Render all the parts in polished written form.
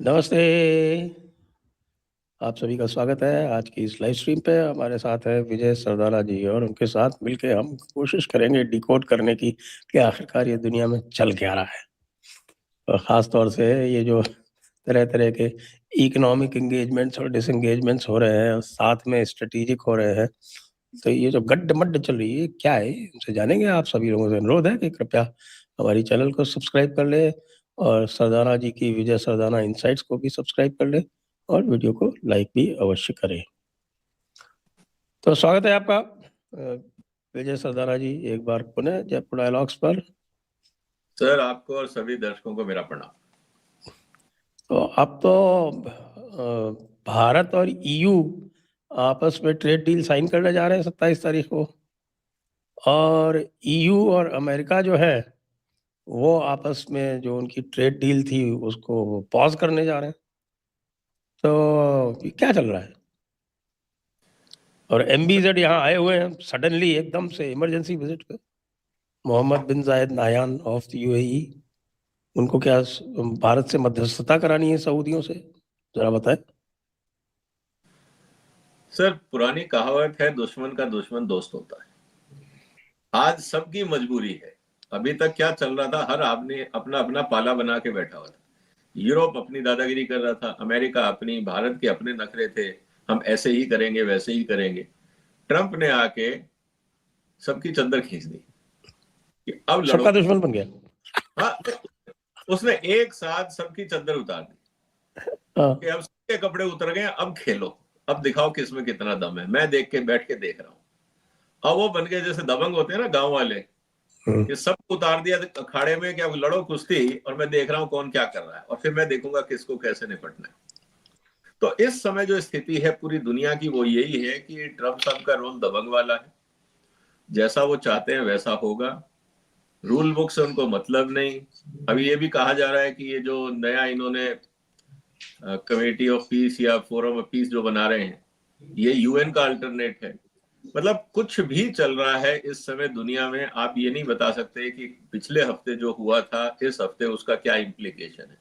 नमस्ते। आप सभी का स्वागत है आज की इस लाइव स्ट्रीम पे। हमारे साथ है विजय सरदारा जी और उनके साथ मिलके हम कोशिश करेंगे डिकोड करने की कि आखिरकार ये दुनिया में चल क्या रहा है। और ख़ास तौर से ये जो तरह-तरह के इकोनॉमिक एंगेजमेंट्स और डिसएंगेजमेंट्स हो रहे हैं और साथ में स्ट्रैटेजिक हो रहे हैं। तो ये जो गड्ड-मड्ड चल रही है, क्या है? इनसे जानेंगे। आप सभी लोगों से अनुरोध है कि कृपया हमारी चैनल को सब्सक्राइब कर लें और सरदाना जी की विजय सरदाना इनसाइट्स को भी सब्सक्राइब कर लें और वीडियो को लाइक भी अवश्य करें। तो स्वागत है आपका विजय सरदाना जी एक बार पुनः जयपुर डायलॉग्स पर। सर, आपको और सभी दर्शकों को मेरा प्रणाम। तो अब तो भारत और ईयू आपस में ट्रेड डील साइन करने जा रहे हैं 27 तारीख को, और ईयू और अमेरिका जो है वो आपस में जो उनकी ट्रेड डील थी उसको पॉज करने जा रहे हैं। तो ये क्या चल रहा है? और एमबीजेड यहाँ आए हुए हैं सडनली एकदम से इमरजेंसी विजिट पे। मोहम्मद बिन जायद नायान ऑफ द यूएई, उनको क्या भारत से मध्यस्थता करानी है सऊदियों से? जरा बताएं। सर, पुरानी कहावत है, दुश्मन का दुश्मन दोस्त होता है। आज सबकी मजबूरी है। अभी तक क्या चल रहा था, हर आदमी अपना अपना पाला बना के बैठा हुआ था। यूरोप अपनी दादागिरी कर रहा था, अमेरिका अपनी, भारत के अपने नखरे थे, हम ऐसे ही करेंगे वैसे ही करेंगे। ट्रंप ने आके सबकी चद्दर खींच दी कि अब लड़ो। सबका दुश्मन बन गया। हाँ, उसने एक साथ सबकी चद्दर उतार दी हाँ। कि अब सबके कपड़े उतर गए, अब खेलो, अब दिखाओ किसमें कितना दम है। मैं देख के बैठ के देख रहा हूँ। अब वो बन गए जैसे दबंग होते हैं ना गांव वाले, कि सब उतार दिया अखाड़े में कि अब लड़ो कुश्ती, और मैं देख रहा हूँ कौन क्या कर रहा है, और फिर मैं देखूंगा किसको कैसे निपटना है। तो इस समय जो स्थिति है पूरी दुनिया की वो यही है कि ट्रम्प साहब का रोल दबंग वाला है। जैसा वो चाहते हैं वैसा होगा। रूल बुक से उनको मतलब नहीं। अभी ये भी कहा जा रहा है कि ये जो नया इन्होंने कमेटी ऑफ पीस या फोरम ऑफ पीस जो बना रहे हैं, ये यूएन का अल्टरनेट है। मतलब कुछ भी चल रहा है इस समय दुनिया में। आप ये नहीं बता सकते कि पिछले हफ्ते जो हुआ था इस हफ्ते उसका क्या इम्प्लीकेशन है।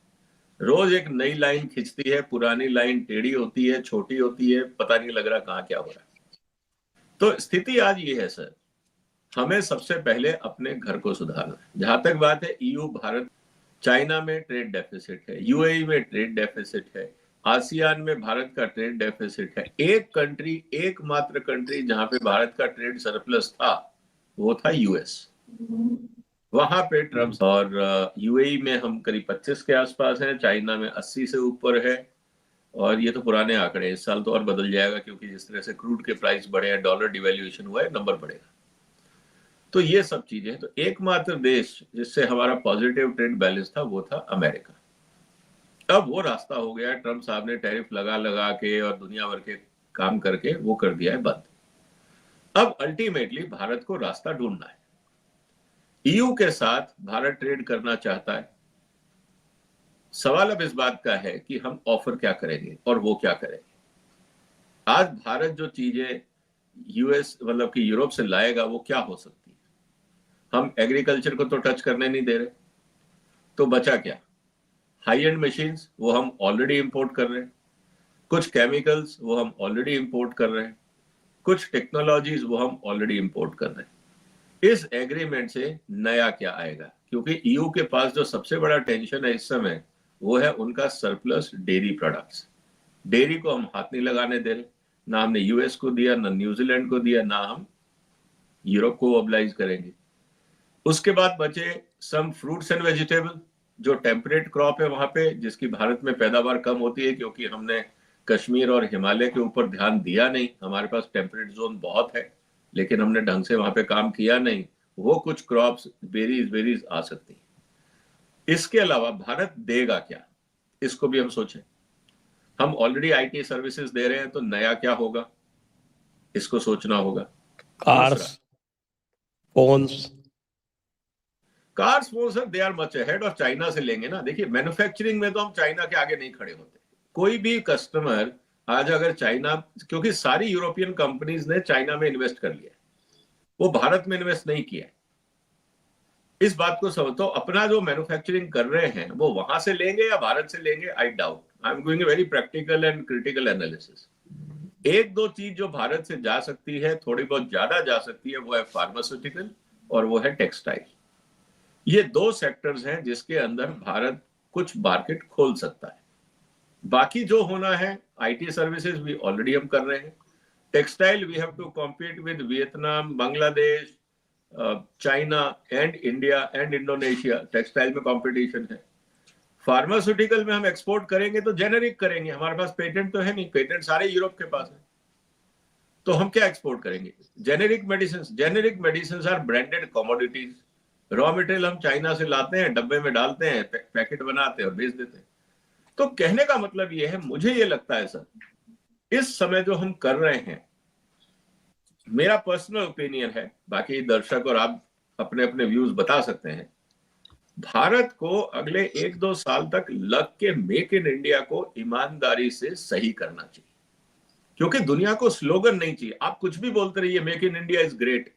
रोज एक नई लाइन खिंचती है, पुरानी लाइन टेढ़ी होती है, छोटी होती है, पता नहीं लग रहा कहाँ क्या हो रहा है। तो स्थिति आज ये है सर, हमें सबसे पहले अपने घर को सुधारना है। जहां तक बात है ईयू भारत, चाइना में ट्रेड डेफिसिट है, यूएई में ट्रेड डेफिसिट है, आसियान में भारत का ट्रेड डेफिसिट है। एक कंट्री, एकमात्र कंट्री जहां पे भारत का ट्रेड सरप्लस था वो था यूएस। वहां पे ट्रम्प, और यूएई में हम करीब 25 के आसपास हैं, चाइना में 80 से ऊपर है। और ये तो पुराने आंकड़े, इस साल तो और बदल जाएगा क्योंकि जिस तरह से क्रूड के प्राइस बढ़े हैं, डॉलर डिवैल्यूएशन हुआ है, नंबर बढ़ेगा। तो ये सब चीजें, तो एकमात्र देश जिससे हमारा पॉजिटिव ट्रेड बैलेंस था वो था अमेरिका। अब वो रास्ता हो गया, ट्रम्प साहब ने टैरिफ लगा लगा के और दुनिया भर के काम करके वो कर दिया है बंद। अब अल्टीमेटली भारत को रास्ता ढूंढना है। ईयू के साथ भारत ट्रेड करना चाहता है। सवाल अब इस बात का है कि हम ऑफर क्या करेंगे और वो क्या करेंगे। आज भारत जो चीजें यूएस मतलब कि यूरोप से लाएगा वो क्या हो सकती है। हम एग्रीकल्चर को तो टच करने नहीं दे रहे, तो बचा क्या? हाई एंड मशीन्स वो हम ऑलरेडी इंपोर्ट कर रहे हैं, कुछ केमिकल्स वो हम ऑलरेडी इंपोर्ट कर रहे हैं, कुछ टेक्नोलॉजीज वो हम ऑलरेडी इंपोर्ट कर रहे हैं। इस एग्रीमेंट से नया क्या आएगा? क्योंकि ईयू के पास जो सबसे बड़ा टेंशन है इस समय वो है उनका सरप्लस डेयरी प्रोडक्ट्स। डेयरी को हम हाथ नहीं लगाने दे रहे, ना हमने यूएस को दिया, ना न्यूजीलैंड को दिया, ना हम यूरोप को ओबलाइज करेंगे। उसके बाद बचे सम फ्रूट्स एंड वेजिटेबल, जो टेम्परेट क्रॉप है वहां पे, जिसकी भारत में पैदावार कम होती है क्योंकि हमने कश्मीर और हिमालय के ऊपर ध्यान दिया नहीं। हमारे पास टेम्परेट जोन बहुत है लेकिन हमने ढंग से वहां पे काम किया नहीं। वो कुछ क्रॉप्स, बेरीज वेरीज आ सकती हैं। इसके अलावा भारत देगा क्या, इसको भी हम सोचें। हम ऑलरेडी आईटी सर्विसेज दे रहे हैं, तो नया क्या होगा इसको सोचना होगा। कार्स, दूसरा, phones. Cars phone sir, they are much ahead, और चाइना से लेंगे ना। देखिए मैन्युफैक्चरिंग में तो हम चाइना के आगे नहीं खड़े होते। कोई भी कस्टमर आज अगर चाइना, क्योंकि सारी यूरोपियन कंपनीज ने चाइना में इन्वेस्ट कर लिया, वो भारत में इन्वेस्ट नहीं किया। इस बात को समझो, अपना जो मैन्युफैक्चरिंग कर रहे हैं वो वहां से लेंगे या भारत से लेंगे, I doubt. I am going very practical and critical analysis. एक दो चीज जो भारत से जा सकती है, थोड़ी बहुत ज्यादा जा सकती है, वो है फार्मास्यूटिकल और वो है टेक्सटाइल। ये दो सेक्टर्स हैं जिसके अंदर भारत कुछ मार्केट खोल सकता है। बाकी जो होना है, आईटी सर्विसेज भी ऑलरेडी हम कर रहे हैं। Textile we have to compete with Vietnam, Bangladesh, China and India and Indonesia. Textile में कंपटीशन है। फार्मास्यूटिकल में हम एक्सपोर्ट करेंगे तो जेनेरिक करेंगे, हमारे पास पेटेंट तो है नहीं, पेटेंट सारे यूरोप के पास है, तो हम क्या एक्सपोर्ट करेंगे? Generic medicine. Generic medicine are branded commodities. Raw material हम चाइना से लाते हैं, डब्बे में डालते हैं, पैकेट बनाते हैं और बेच देते हैं। तो कहने का मतलब ये है, मुझे ये लगता है सर, इस समय जो हम कर रहे हैं, मेरा पर्सनल ओपिनियन है, बाकी दर्शक और आप अपने अपने व्यूज बता सकते हैं, भारत को अगले 1-2 साल तक लग के मेक इन इंडिया को ईमानदारी से सही करना चाहिए। क्योंकि दुनिया को स्लोगन नहीं चाहिए, आप कुछ भी बोलते रहिए make in India is great,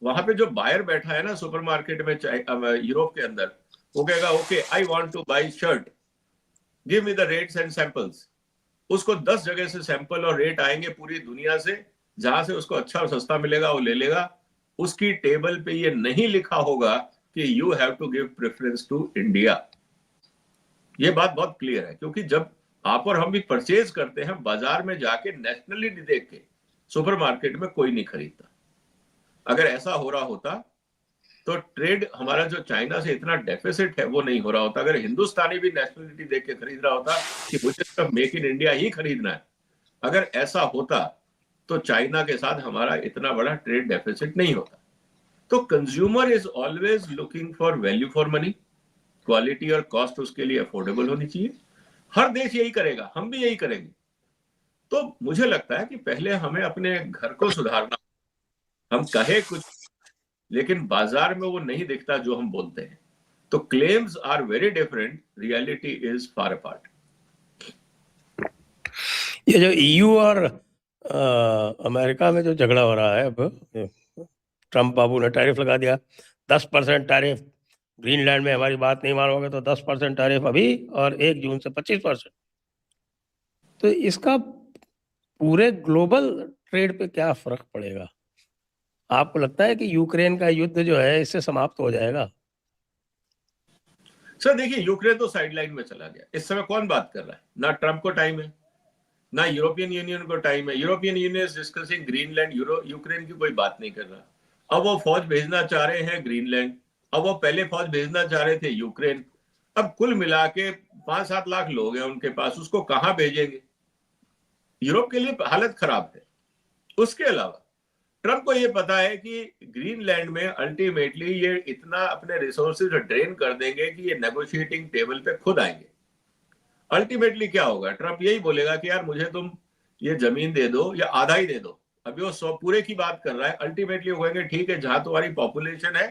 वहां पे जो बायर बैठा है ना सुपरमार्केट में यूरोप के अंदर, वो कहेगा okay I want to buy shirt, give me the rates and samples. उसको 10 जगह से सैंपल और रेट आएंगे पूरी दुनिया से, जहां से उसको अच्छा और सस्ता मिलेगा वो ले लेगा। उसकी टेबल पे ये नहीं लिखा होगा कि you have to give preference to India. ये बात बहुत क्लियर है, क्योंकि जब आप और हम भी परचेज करते हैं बाजार में जाके, नेशनलिटी देख के, सुपरमार्केट में कोई नहीं खरीदता। अगर ऐसा हो रहा होता तो ट्रेड हमारा जो चाइना से इतना डेफिसिट है वो नहीं हो रहा होता। अगर हिंदुस्तानी भी नेशनलिटी देख के खरीद रहा होता कि मुझे सिर्फ मेक इन इंडिया ही खरीदना है, अगर ऐसा होता तो चाइना के साथ हमारा इतना बड़ा ट्रेड डेफिसिट नहीं होता। तो consumer is always looking for value for money. Quality और कॉस्ट उसके लिए अफोर्डेबल होनी चाहिए। हर देश यही करेगा, हम भी यही करेंगे। तो मुझे लगता है कि पहले हमें अपने घर को सुधारना। हम कहे कुछ, लेकिन बाजार में वो नहीं दिखता जो हम बोलते हैं। तो claims are very different, reality is far apart. ये जो ईयू और अमेरिका में जो झगड़ा हो रहा है, अब ट्रम्प बाबू ने टैरिफ लगा दिया, 10% टैरिफ, ग्रीनलैंड में हमारी बात नहीं मानोगे तो 10% टैरिफ अभी, और 1 जून से 25%। तो इसका पूरे ग्लोबल ट्रेड पे क्या फर्क पड़ेगा? आपको लगता है कि यूक्रेन का युद्ध जो है इससे समाप्त हो जाएगा? सर देखिए, यूक्रेन तो साइडलाइन में चला गया। इस समय कौन बात कर रहा है? ना ट्रम्प को टाइम है, ना यूरोपियन यूनियन को टाइम है। European union is discussing Greenland, Ukraine की कोई बात नहीं कर रहा। अब वो फौज भेजना चाह रहे हैं ग्रीनलैंड, अब वो पहले फौज भेजना चाह रहे थे यूक्रेन। अब कुल मिला के 5-7 लाख लोग हैं उनके पास, उसको कहां भेजेंगे? यूरोप के लिए हालत खराब है। उसके अलावा ट्रम्प को यह पता है कि ग्रीनलैंड में अल्टीमेटली ये इतना अपने रिसोर्सेज ड्रेन कर देंगे कि ये नेगोशिएटिंग टेबल पे खुद आएंगे। अल्टीमेटली क्या होगा? ट्रम्प यही बोलेगा कि यार मुझे तुम ये जमीन दे दो या आधा ही दे दो। अभी वो 100 पूरे की बात कर रहा है। अल्टीमेटली वो कहेंगे ठीक है, जहां तुम्हारी पॉपुलेशन है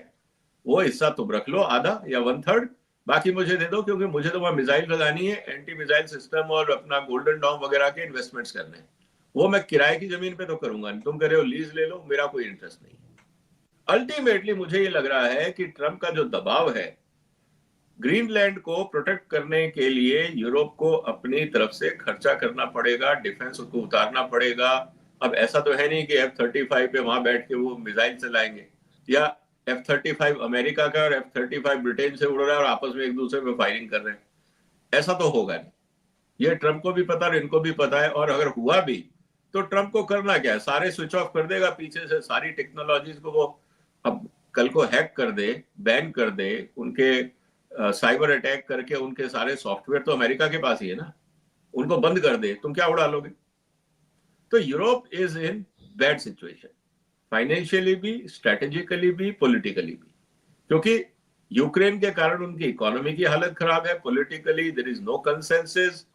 वो हिस्सा तुम रख लो, आधा या 1/3, बाकी मुझे दे दो, क्योंकि मुझे तो वहां मिसाइल लगानी है, एंटी मिसाइल सिस्टम और अपना गोल्डन डॉम वगैरह के इन्वेस्टमेंट्स करने हैं। वो मैं किराए की जमीन पे तो करूंगा नहीं, तुम कह रहे हो लीज ले लो, मेरा कोई इंटरेस्ट नहीं है। अल्टीमेटली मुझे ये लग रहा है कि ट्रम्प का जो दबाव है, ग्रीनलैंड को प्रोटेक्ट करने के लिए यूरोप को अपनी तरफ से खर्चा करना पड़ेगा, डिफेंस को उतारना पड़ेगा। अब ऐसा तो है नहीं कि F-35 पे वहां बैठ के वो मिसाइल चलाएंगे, या F-35 अमेरिका का और F-35 ब्रिटेन से उड़ रहा है और आपस में एक दूसरे पे फायरिंग कर रहे हैं। ऐसा तो होगा नहीं। ये ट्रम्प को भी पता है, इनको भी पता है। और अगर हुआ भी तो ट्रम्प को करना क्या है? सारे स्विच ऑफ कर देगा पीछे से, सारी टेक्नोलॉजीज को वो अब कल को हैक कर दे, बैन कर दे, उनके साइबर अटैक करके उनके सारे सॉफ्टवेयर तो अमेरिका के पास ही है ना, उनको बंद कर दे, तुम क्या उड़ा लोगे? तो Europe is in bad situation, financially भी, स्ट्रेटेजिकली भी, पॉलिटिकली भी। क्योंकि यूक्रेन के कारण उनकी इकोनॉमी की हालत खराब है, politically there is no consensus,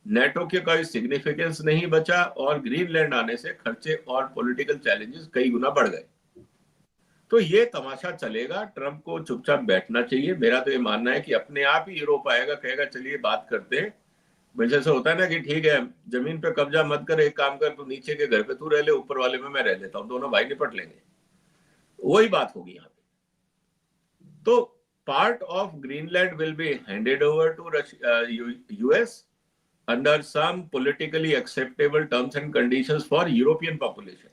NATO के कोई सिग्निफिकेंस नहीं बचा, और ग्रीनलैंड आने से खर्चे और पॉलिटिकल चैलेंजेस कई गुना बढ़ गए। तो ये तमाशा चलेगा। ट्रम्प को चुपचाप बैठना चाहिए। मेरा तो ये मानना है कि अपने आप ही यूरोप आएगा, कहेगा चलिए बात करते हैं। वैसे से होता है ना कि ठीक है, जमीन पे कब्जा मत कर, एक काम कर, तू नीचे के घर पे तू रह ले, ऊपर वाले में मैं रह लेता हूँ, दोनों भाई निपट लेंगे। वही बात होगी यहाँ पे। तो part of Greenland will be handed over to US, under some politically acceptable terms and conditions for European population.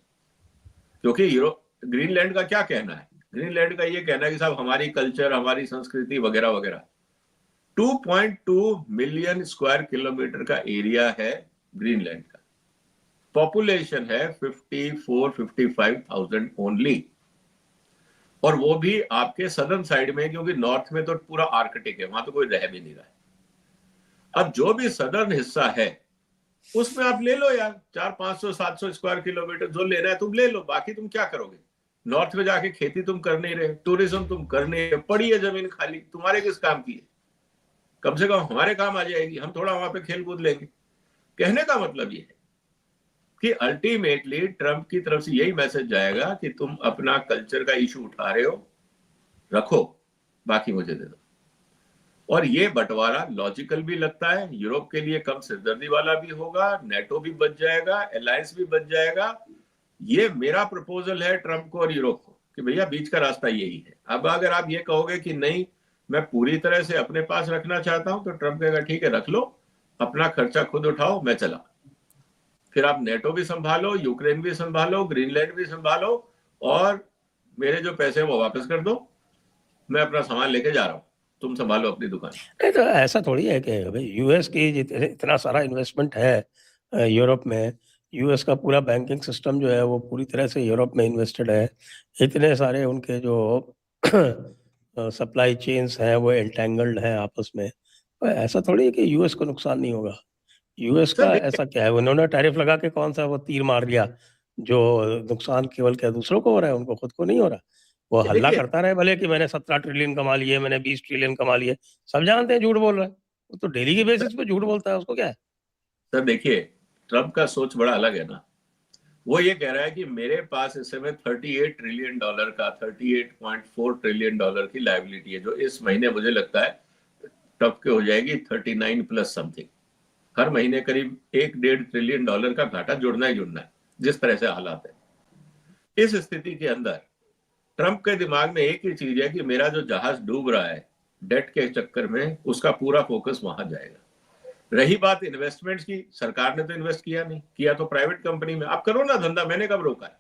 क्योंकि ग्रीनलैंड का क्या कहना है? ग्रीनलैंड का ये कहना है कि साहब हमारी कल्चर, हमारी संस्कृति वगैरह वगैरह। 2.2 मिलियन स्क्वायर किलोमीटर का एरिया है ग्रीनलैंड का, पॉपुलेशन है 54-55,000 ओनली, और वो भी आपके सदर्न साइड में, क्योंकि नॉर्थ में तो पूरा आर्कटिक है, वहां तो कोई रह भी नहीं रहा है। अब जो भी सदर्न हिस्सा है उसमें आप ले लो यार, 400-500-700 स्क्वायर किलोमीटर जो लेना है तुम ले लो, बाकी तुम क्या करोगे? नॉर्थ में जाके खेती तुम कर नहीं रहे, टूरिज्म तुम कर नहीं रहे, पड़ी है जमीन खाली, तुम्हारे किस काम की है? कम से कम हमारे काम आ जाएगी, हम थोड़ा वहां पे खेल कूद लेंगे। कहने का मतलब ये है कि अल्टीमेटली ट्रंप की तरफ से यही मैसेज जाएगा कि तुम अपना कल्चर का इशू उठा रहे हो, रखो, बाकी मुझे दे दो। और ये बंटवारा लॉजिकल भी लगता है, यूरोप के लिए कम सिरदर्दी वाला भी होगा, नेटो भी बच जाएगा, अलायंस भी बच जाएगा। ये मेरा प्रपोजल है ट्रंप को और यूरोप को कि भैया बीच का रास्ता यही है। अब अगर आप ये कहोगे कि नहीं मैं पूरी तरह से अपने पास रखना चाहता हूं, तो ट्रंप कहेगा ठीक है रख लो, अपना खर्चा खुद उठाओ, मैं चला। फिर आप नेटो भी संभालो, यूक्रेन भी संभालो, ग्रीनलैंड भी संभालो, और मेरे जो पैसे वो वापस कर दो, मैं अपना सामान लेके जा रहा हूं, तुम संभालो अपनी दुकान। नहीं तो ऐसा थोड़ी है कि भाई यूएस की इतना सारा इन्वेस्टमेंट है यूरोप में, यूएस का पूरा बैंकिंग सिस्टम जो है वो पूरी तरह से यूरोप में इन्वेस्टेड है, इतने सारे उनके जो सप्लाई चेन्स हैं वो एंटेंगल्ड हैं आपस में, तो ऐसा थोड़ी है कि यूएस को नुकसान नहीं होगा। यूएस सर का देखिए, ऐसा क्या है, उन्होंने टैरिफ लगा के कौन सा वो तीर मार दिया? जो नुकसान केवल क्या दूसरों को हो रहा है, उनको खुद को नहीं हो रहा। वो हल्ला देखिए करता रहे भले कि मैंने 17 ट्रिलियन कमा लिए, मैंने 20 ट्रिलियन कमा लिए, सब जानते हैं झूठ बोल रहा है, वो तो डेली के बेसिस पे झूठ बोलता है, उसको क्या है? सर देखिए, ट्रंप का सोच बड़ा अलग है ना। वो ये कह रहा है कि मेरे पास इस समय 38 ट्रिलियन डॉलर का 38.4 ट्रिलियन डॉलर की लायबिलिटी है, जो इस महीने मुझे लगता है टप के हो जाएगी 39 प्लस समथिंग। हर महीने करीब 1-1.5 ट्रिलियन डॉलर का घाटा जुड़ना ही जुड़ना है, जिस तरह से हालात है। इस स्थिति के अंदर ट्रंप के दिमाग में एक ही चीज है कि मेरा जो जहाज डूब रहा है डेट के चक्कर में, उसका पूरा फोकस वहां जाएगा। रही बात इन्वेस्टमेंट्स की, सरकार ने तो इन्वेस्ट किया नहीं, किया तो प्राइवेट कंपनी में। आप करो ना धंधा, मैंने कब रोका है?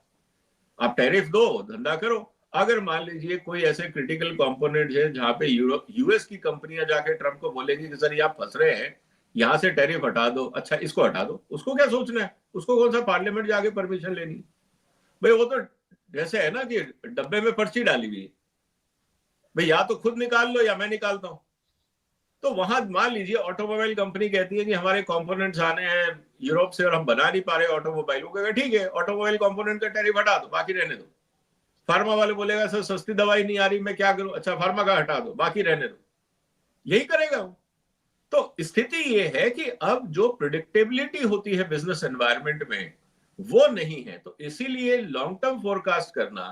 आप टैरिफ दो, धंधा करो। अगर मान लीजिए कोई ऐसे क्रिटिकल कंपोनेंट है जहां पे यूएस की कंपनियां जाके ट्रंप को बोलेंगी कि सर ये आप फंस रहे हैं, यहां से टैरिफ हटा दो, अच्छा इसको हटा दो, उसको क्या सोचना है? उसको कौन सा पार्लियामेंट जाके परमिशन लेनी? भाई वो तो जैसे है ना कि डब्बे में पर्ची डाली हुई है, भाई या तो खुद निकाल लो या मैं निकालता हूं। तो वहां मान लीजिए ऑटोमोबाइल कंपनी कहती है कि हमारे कंपोनेंट्स आने हैं यूरोप से और हम बना नहीं पा रहे ऑटोमोबाइल, वो कहेगा ठीक है ऑटोमोबाइल कंपोनेंट का टैरिफ हटा दो, बाकी रहने दो। फार्मा वाले बोलेगा सर सस्ती दवाई नहीं आ रही, मैं क्या करूं, अच्छा फार्मा का हटा दो, बाकी रहने दो। यही करेगा वो। तो स्थिति ये है कि अब जो प्रिडिक्टेबिलिटी होती है बिजनेस एनवायरनमेंट में वो नहीं है। तो इसीलिए लॉन्ग टर्म फोरकास्ट करना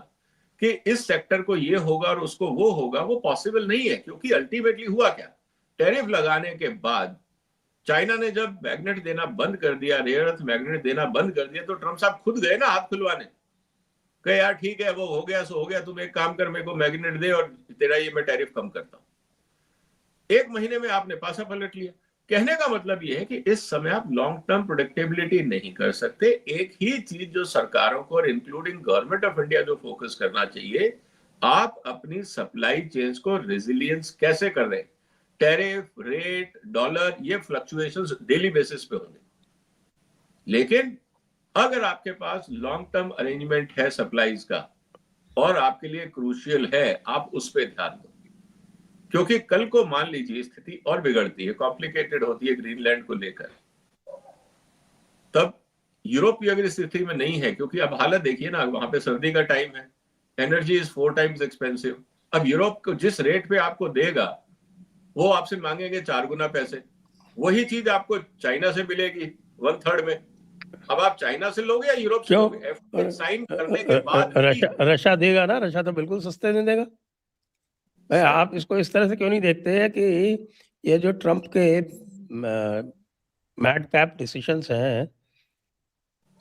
कि इस सेक्टर को ये होगा और उसको वो होगा, वो पॉसिबल नहीं है। क्योंकि अल्टीमेटली हुआ क्या, टैरिफ लगाने के बाद चाइना ने जब मैग्नेट देना बंद कर दिया, रेयर अर्थ मैग्नेट देना बंद कर दिया, तो ट्रंप साहब खुद गए ना हाथ खुलवाने, कहे यार ठीक है वो हो गया सो हो गया, तुम एक काम कर मेरे को मैग्नेट दे और तेरा ये मैं टैरिफ कम करता हूं। एक महीने में आपने पासा पलट लिया। कहने का मतलब यह है कि इस समय आप लॉन्ग टर्म प्रोडक्टिबिलिटी नहीं कर सकते। एक ही चीज जो सरकारों को और इंक्लूडिंग गवर्नमेंट ऑफ इंडिया जो फोकस करना चाहिए, आप अपनी सप्लाई चेन्स को रेजिलियंस कैसे कर रहे हैं। टैरिफ रेट डॉलर ये फ्लक्चुएशंस डेली बेसिस पे होंगे, लेकिन अगर आपके पास लॉन्ग टर्म अरेंजमेंट है सप्लाईज का और आपके लिए क्रूशियल है, आप उस पर ध्यान दो। क्योंकि कल को मान लीजिए स्थिति और बिगड़ती है, कॉम्प्लिकेटेड होती है ग्रीनलैंड को लेकर, तब यूरोप की अगर स्थिति में नहीं है, क्योंकि अब हालत देखिए ना, वहां पे सर्दी का टाइम है, एनर्जी इज 4 टाइम्स एक्सपेंसिव। अब यूरोप को जिस रेट पे आपको देगा वो आपसे मांगेंगे 4 गुना पैसे। वही चीज आपको चाइना से मिलेगी 1/3 में। अब आप चाइना से लोगे या यूरोप से क्यों? लोगे? एफटीए साइन करने के बाद भी रशिया देगा ना, रशिया तो बिल्कुल सस्ते नहीं देगा। भाई आप इसको इस तरह से क्यों नहीं देखते हैं कि ये जो ट्रंप के मैड कैप डिसीजंस हैं,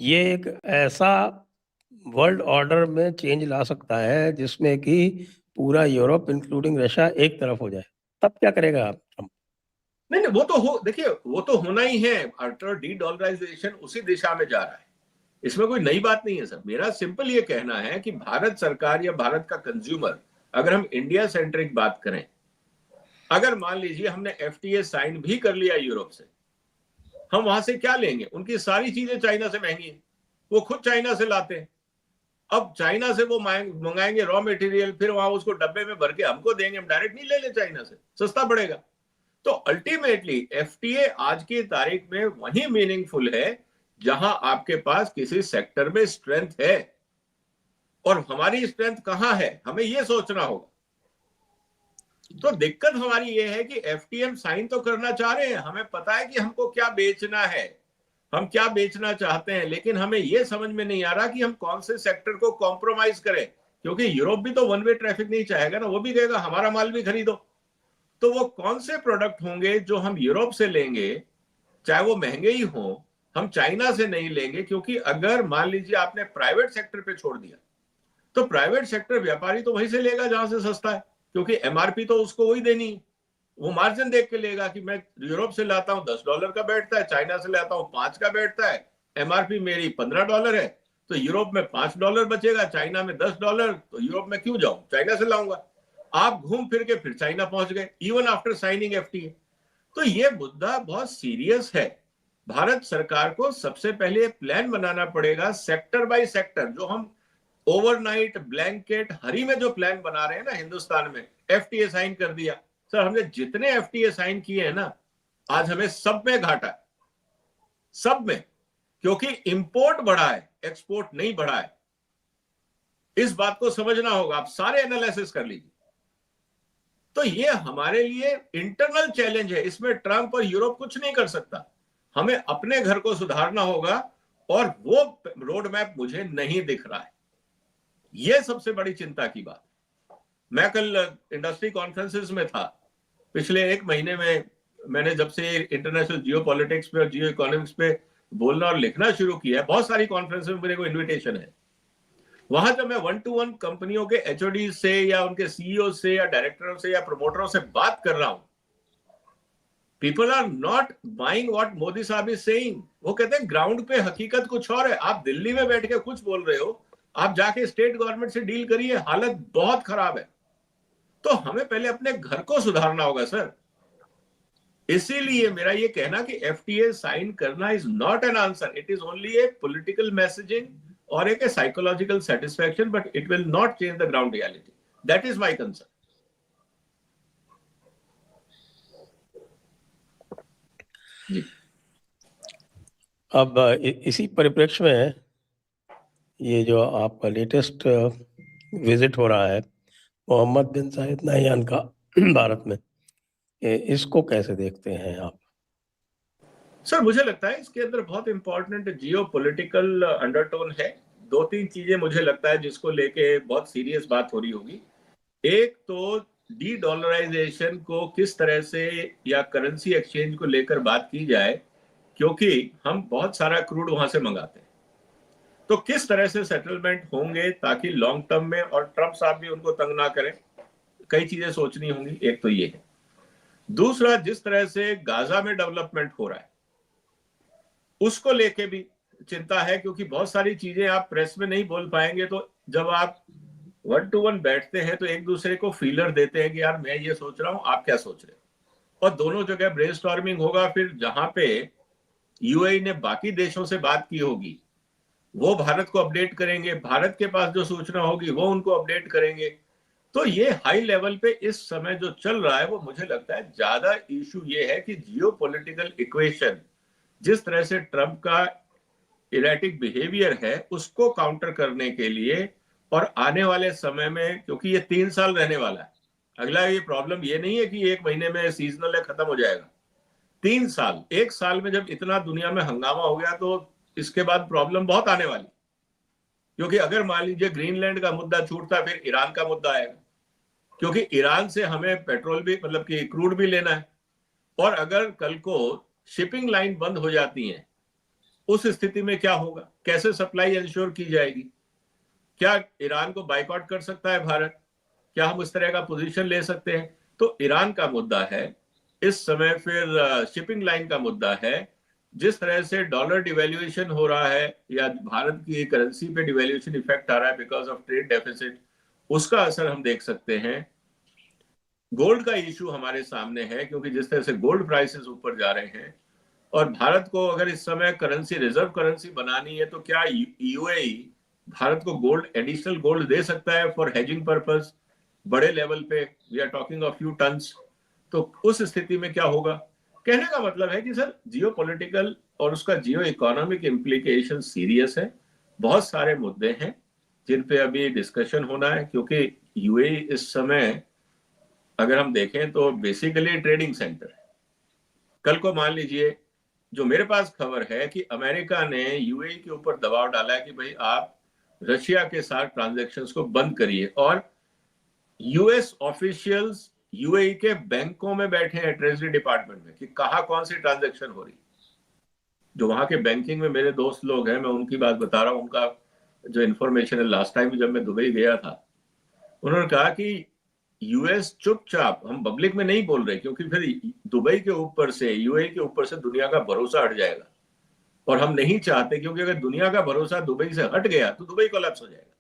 ये एक ऐसा वर्ल्ड ऑर्डर में चेंज ला सकता है जिसमें कि पूरा यूरोप इंक्लूडिंग रशिया एक तरफ हो जाए। तब क्या करेगा आप ट्रंप? नहीं नहीं, वो तो हो, देखिए वो तो होना ही है, अल्टर डी डॉलराइजेशन उसी दिशा में जा रहा है, इसमें कोई नई बात नहीं है सर। मेरा सिंपल ये कहना है कि भारत सरकार या भारत का कंज्यूमर, अगर हम इंडिया सेंट्रिक बात करें, अगर मान लीजिए हमने एफटीए साइन भी कर लिया यूरोप से, हम वहां से क्या लेंगे? उनकी सारी चीजें चाइना से महंगी है, वो खुद चाइना से लाते हैं। अब चाइना से वो मंगाएंगे रॉ मटेरियल, फिर वहां उसको डब्बे में भर के हमको देंगे, हम डायरेक्ट नहीं ले लें चाइना से, सस्ता पड़ेगा। तो अल्टीमेटली एफटीए आज की तारीख में वही मीनिंगफुल है जहां आपके पास किसी सेक्टर में स्ट्रेंथ है, और हमारी स्ट्रेंथ कहां है, हमें यह सोचना होगा। तो दिक्कत हमारी ये है कि एफटीए साइन तो करना चाह रहे हैं, हमें पता है कि हमको क्या बेचना है, हम क्या बेचना चाहते हैं, लेकिन हमें यह समझ में नहीं आ रहा कि हम कौन से सेक्टर को कॉम्प्रोमाइज करें, क्योंकि यूरोप भी तो वन वे ट्रैफिक नहीं चाहेगा ना, वो भी कहेगा हमारा माल भी खरीदो। तो वो कौन से प्रोडक्ट होंगे जो हम यूरोप से लेंगे, चाहे वो महंगे ही हो, हम चाइना से नहीं लेंगे? क्योंकि अगर मान लीजिए आपने प्राइवेट सेक्टर पे छोड़ दिया, तो प्राइवेट सेक्टर व्यापारी तो वहीं से लेगा जहां से सस्ता है, क्योंकि एमआरपी तो उसको वही देनी है। वो मार्जिन देख के लेगा कि मैं यूरोप से लाता हूं $10 का बैठता है, चाइना से लाता हूं 5 का बैठता है, एमआरपी मेरी $15 है, तो यूरोप में $5 बचेगा, चाइना में $10, तो यूरोप में क्यों जाऊं, चाइना से लाऊंगा। आप घूम फिर के फिर चाइना पहुंच गए, इवन आफ्टर साइनिंग एफटीए। तो ये मुद्दा बहुत सीरियस है। भारत सरकार को सबसे पहले प्लान बनाना पड़ेगा सेक्टर बाय सेक्टर। जो हम ओवरनाइट ब्लैंकेट हरी में जो प्लान बना रहे हैं ना हिंदुस्तान में, एफटीए साइन कर दिया, सर हमने जितने एफटीए साइन किए हैं ना, आज हमें सब में घाटा है, सब में, क्योंकि इंपोर्ट बढ़ा है, एक्सपोर्ट नहीं बढ़ा है। इस बात को समझना होगा, आप सारे एनालिसिस कर लीजिए। तो ये हमारे लिए इंटरनल चैलेंज है, इसमें ट्रंप और यूरोप कुछ नहीं कर सकता, हमें अपने घर को सुधारना होगा, और वो रोड मैप मुझे नहीं दिख रहा है। ये सबसे बड़ी चिंता की बात। मैं कल इंडस्ट्री कॉन्फ्रेंसेस में था, पिछले 1 महीने में मैंने जब से इंटरनेशनल जियो पॉलिटिक्स पे और जियो इकोनॉमिक्स पे बोलना और लिखना शुरू किया है, बहुत सारी कॉन्फ्रेंस में मेरे को इन्विटेशन है। वहां जब मैं 1-to-1 कंपनियों के एचओडी से या उनके सीईओ से या डायरेक्टरों से या प्रमोटरों से बात कर रहा हूं, people are not buying what Modi साहब इज सेइंग। वो कहते हैं ग्राउंड पे हकीकत कुछ और है, आप दिल्ली में बैठ के कुछ बोल रहे हो, आप जाके स्टेट गवर्नमेंट से डील करिए, हालत बहुत खराब है। तो हमें पहले अपने घर को सुधारना होगा सर। इसीलिए मेरा ये कहना कि एफटीए साइन करना is not an answer, it is only a political messaging और एक psychological satisfaction, but it will not change the ground reality. That is my concern. जी। अब इसी परिप्रेक्ष्य में ये जो आपका लेटेस्ट विजिट हो रहा है मोहम्मद बिन जायद नहयान का भारत में, इसको कैसे देखते हैं आप? सर मुझे लगता है इसके अंदर बहुत इंपॉर्टेंट जियो पॉलिटिकल अंडरटोन है। 2-3 चीजें मुझे लगता है जिसको लेके बहुत सीरियस बात हो रही होगी। एक तो डी डॉलराइजेशन को किस तरह से या करेंसी एक्सचेंज को लेकर बात की जाए, क्योंकि हम बहुत सारा क्रूड वहां से मंगाते हैं। तो किस तरह से सेटलमेंट होंगे ताकि लॉन्ग टर्म में, और ट्रंप साहब भी उनको तंग ना करें, कई चीजें सोचनी होंगी। एक तो ये है। दूसरा, जिस तरह से गाजा में डेवलपमेंट हो रहा है उसको लेके भी चिंता है, क्योंकि बहुत सारी चीजें आप प्रेस में नहीं बोल पाएंगे। तो जब आप 1-to-1 बैठते हैं तो एक दूसरे को फीलर देते हैं कि यार मैं ये सोच रहा हूं, आप क्या सोच रहे हो, और दोनों जगह ब्रेनस्टॉर्मिंग होगा। फिर जहां पे यूएई ने बाकी देशों से बात की होगी वो भारत को अपडेट करेंगे, भारत के पास जो सूचना होगी वो उनको अपडेट करेंगे। तो ये हाई लेवल पे इस समय जो चल रहा है वो मुझे लगता है ज्यादा इशू ये है कि जियो पॉलिटिकल इक्वेशन, जिस तरह से ट्रंप का इरेटिक बिहेवियर है उसको काउंटर करने के लिए, और आने वाले समय में, क्योंकि ये 3 साल रहने वाला है, अगला ये प्रॉब्लम ये नहीं है कि 1 महीने में सीजनल है खत्म हो जाएगा। 3 साल, 1 साल में जब इतना दुनिया में हंगामा हो गया तो इसके बाद प्रॉब्लम बहुत आने वाली। क्योंकि अगर मान लीजिए ग्रीनलैंड का मुद्दा छूटता, फिर ईरान का मुद्दा आएगा, क्योंकि ईरान से हमें पेट्रोल भी, मतलब कि क्रूड भी लेना है। और अगर कल को शिपिंग लाइन बंद हो जाती है, उस स्थिति में क्या होगा, कैसे सप्लाई इंश्योर की जाएगी? क्या ईरान को बाइकआउट कर सकता है भारत? क्या हम उस तरह का पोजीशन ले सकते हैं? तो ईरान का मुद्दा है, इस समय फिर शिपिंग लाइन का मुद्दा है। जिस तरह से डॉलर डिवैल्यूएशन हो रहा है या भारत की करेंसी पे डिवैल्यूएशन इफेक्ट आ रहा है बिकॉज ऑफ ट्रेड डेफिसिट, उसका असर हम देख सकते हैं। गोल्ड का इशू हमारे सामने है, क्योंकि जिस तरह से गोल्ड प्राइसेस ऊपर जा रहे हैं और भारत को अगर इस समय करेंसी रिजर्व करेंसी बनानी है तो क्या यूएई भारत को गोल्ड, एडिशनल गोल्ड दे सकता है फॉर हेजिंग पर्पस बड़े लेवल पे? We are talking of few tons. तो उस स्थिति में क्या होगा? कहने का मतलब है कि सर जियो पॉलिटिकल और उसका जियो इकोनॉमिक इम्प्लीकेशन सीरियस है। बहुत सारे मुद्दे हैं जिन पे अभी डिस्कशन होना है, क्योंकि यूएई इस समय अगर हम देखें तो बेसिकली ट्रेडिंग सेंटर है। कल को मान लीजिए, जो मेरे पास खबर है कि अमेरिका ने यूएई के ऊपर दबाव डाला है कि भाई आप रशिया के साथ ट्रांजैक्शंस को बंद करिए, और यूएस ऑफिशियल्स यूएई के बैंकों में बैठे हैं, ट्रेजरी डिपार्टमेंट में, कि कहाँ कौन सी ट्रांजैक्शन हो रही। जो वहां के बैंकिंग में मेरे दोस्त लोग हैं, मैं उनकी बात बता रहा हूँ, उनका जो इन्फॉर्मेशन है, लास्ट टाइम जब मैं दुबई गया था, उन्होंने कहा कि यूएस चुपचाप, हम पब्लिक में नहीं बोल रहे क्योंकि फिर दुबई के ऊपर से, यूएई के ऊपर से दुनिया का भरोसा हट जाएगा, और हम नहीं चाहते, क्योंकि अगर दुनिया का भरोसा दुबई से हट गया तो दुबई कोलैप्स हो जाएगा,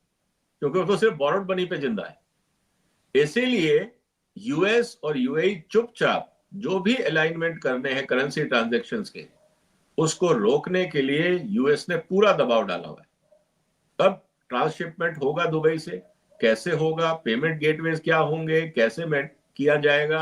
क्योंकि वो तो सिर्फ बॉरोड मनी पे जिंदा है। इसीलिए यूएस और यूएई चुपचाप जो भी अलाइनमेंट करने हैं करेंसी ट्रांजैक्शंस के, उसको रोकने के लिए यूएस ने पूरा दबाव डाला हुआ है। अब ट्रांसशिपमेंट होगा दुबई से, कैसे होगा, पेमेंट गेटवेज क्या होंगे, कैसे किया जाएगा,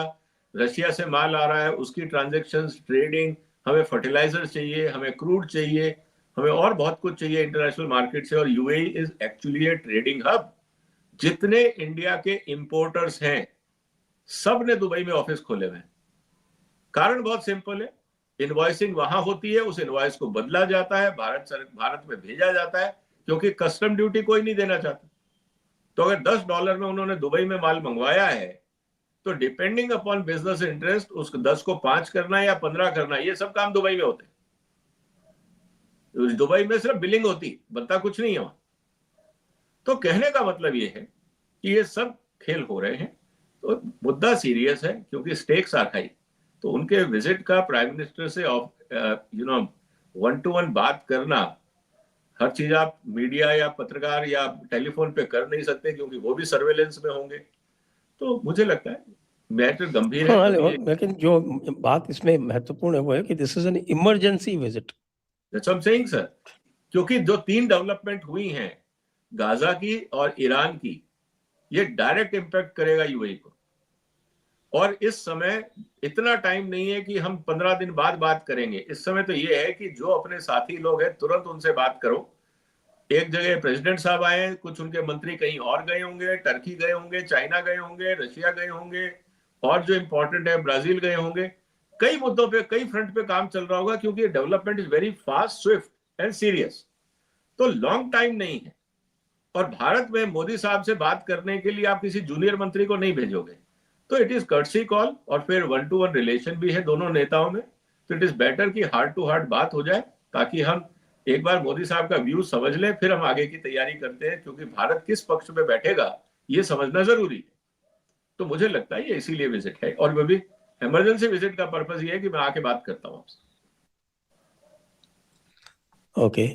रशिया से माल आ रहा है उसकी ट्रांजैक्शंस, ट्रेडिंग, हमें फर्टिलाइजर चाहिए, हमें क्रूड चाहिए, हमें और बहुत कुछ चाहिए इंटरनेशनल मार्केट से, और UAE is actually A trading hub. जितने इंडिया के इंपोर्टर्स हैं सब ने दुबई में ऑफिस खोले हुए हैं। कारण बहुत सिंपल है, इनवॉइसिंग वहां होती है, उस इनवॉइस को बदला जाता है, भारत में भेजा जाता है, क्योंकि कस्टम ड्यूटी कोई नहीं देना चाहता। तो अगर $10 में उन्होंने दुबई में माल मंगवाया है, तो डिपेंडिंग अपॉन बिजनेस इंटरेस्ट उस 10 को 5 करना या 15 करना, ये सब काम दुबई में होते हैं। दुबई में सिर्फ बिलिंग होती, बनता कुछ नहीं है वहां। तो कहने का मतलब ये है कि ये सब खेल हो रहे हैं, तो मुद्दा सीरियस है, क्योंकि स्टेक्स आर हाई। तो उनके विजिट का प्राइम मिनिस्टर से वन टू वन बात करना, हर चीज आप मीडिया या पत्रकार या टेलीफोन पे कर नहीं सकते, क्योंकि वो भी सर्वेलेंस में होंगे। तो मुझे लगता है मैटर गंभीर है। हाँ, अभी लेकिन जो बात इसमें महत्वपूर्ण है वो है कि this is an emergency visit. Sir, क्योंकि जो 3 डेवलपमेंट हुई हैं, गाजा की और ईरान की, ये डायरेक्ट इंपैक्ट करेगा यूएई को। और इस समय इतना टाइम नहीं है कि हम 15 दिन बाद बात करेंगे। इस समय तो ये है कि जो अपने साथी लोग हैं तुरंत उनसे बात करो। एक जगह प्रेसिडेंट साहब आए, कुछ उनके मंत्री कहीं और गए होंगे, टर्की गए होंगे, चाइना गए होंगे, रशिया गए होंगे, और जो इंपॉर्टेंट है ब्राजील गए होंगे। कई मुद्दों पे, कई फ्रंट पे काम चल रहा होगा, क्योंकि development is very fast, Swift and serious. तो लॉन्ग टाइम नहीं है। और भारत में मोदी साहब से बात करने के लिए आप किसी जूनियर मंत्री को नहीं भेजोगे। तो इट इज कर्टसी कॉल, और फिर 1 to 1 रिलेशन भी है दोनों नेताओं में। तो इट इज बेटर कि हार्ट टू हार्ट बात हो जाए, ताकि हम एक बार मोदी साहब का व्यू समझ लें, फिर हम आगे की तैयारी करते हैं, क्योंकि भारत किस पक्ष में बैठेगा ये समझना जरूरी है। तो मुझे लगता है ये इसीलिए विजिट है, और वो भी इमरजेंसी विजिट का पर्पज ये है कि मैं आके बात करता हूँ आपसे। ओके।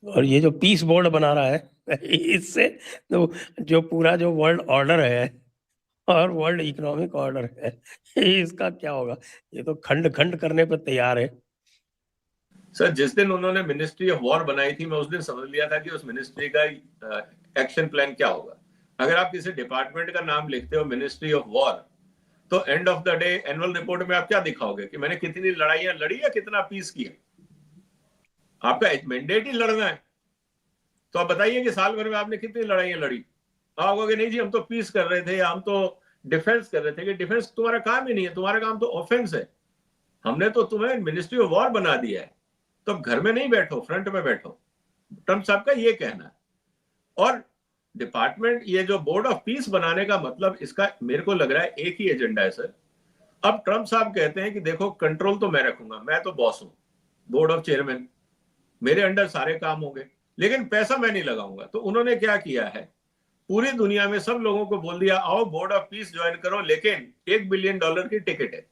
और ये जो पीस बोर्ड बना रहा है इससे तो जो पूरा जो वर्ल्ड ऑर्डर है और वर्ल्ड इकोनॉमिक ऑर्डर है, इसका क्या होगा? ये तो खंड खंड करने पर तैयार है। सर, जिस दिन उन्होंने मिनिस्ट्री ऑफ वॉर बनाई थी, मैं उस दिन समझ लिया था कि उस मिनिस्ट्री का एक्शन प्लान क्या होगा। अगर आप किसी डिपार्टमेंट का नाम लिखते हो मिनिस्ट्री ऑफ वॉर, तो end of the day annual report में आप क्या दिखाओगे कि मैंने कितनी लड़ाइयां लड़ी या कितना पीस किया। आपका मैंडेट ही लड़ना है। तो आप बताइए कि साल भर में आपने कितनी लड़ाइयां लड़ी। आप कहोगे नहीं जी हम तो पीस कर रहे थे, या हम तो डिफेंस कर रहे थे। कि डिफेंस तुम्हारा काम ही नहीं है, तुम्हारा काम तो ऑफेंस है। हमने तो तुम्हें मिनिस्ट्री ऑफ वॉर बना दिया है, तो घर में नहीं बैठो, फ्रंट में बैठो। ट्रम्प साहब का ये कहना है। और डिपार्टमेंट, ये जो बोर्ड ऑफ पीस बनाने का मतलब, इसका मेरे को लग रहा है एक ही एजेंडा है सर। अब ट्रम्प साहब कहते हैं कि देखो कंट्रोल तो मैं रखूंगा, मैं तो बॉस हूं, बोर्ड ऑफ चेयरमैन, मेरे अंडर सारे काम होंगे, लेकिन पैसा मैं नहीं लगाऊंगा। तो उन्होंने क्या किया है, पूरी दुनिया में सब लोगों को बोल दिया आओ बोर्ड ऑफ पीस ज्वाइन करो, लेकिन $1 बिलियन की टिकट है।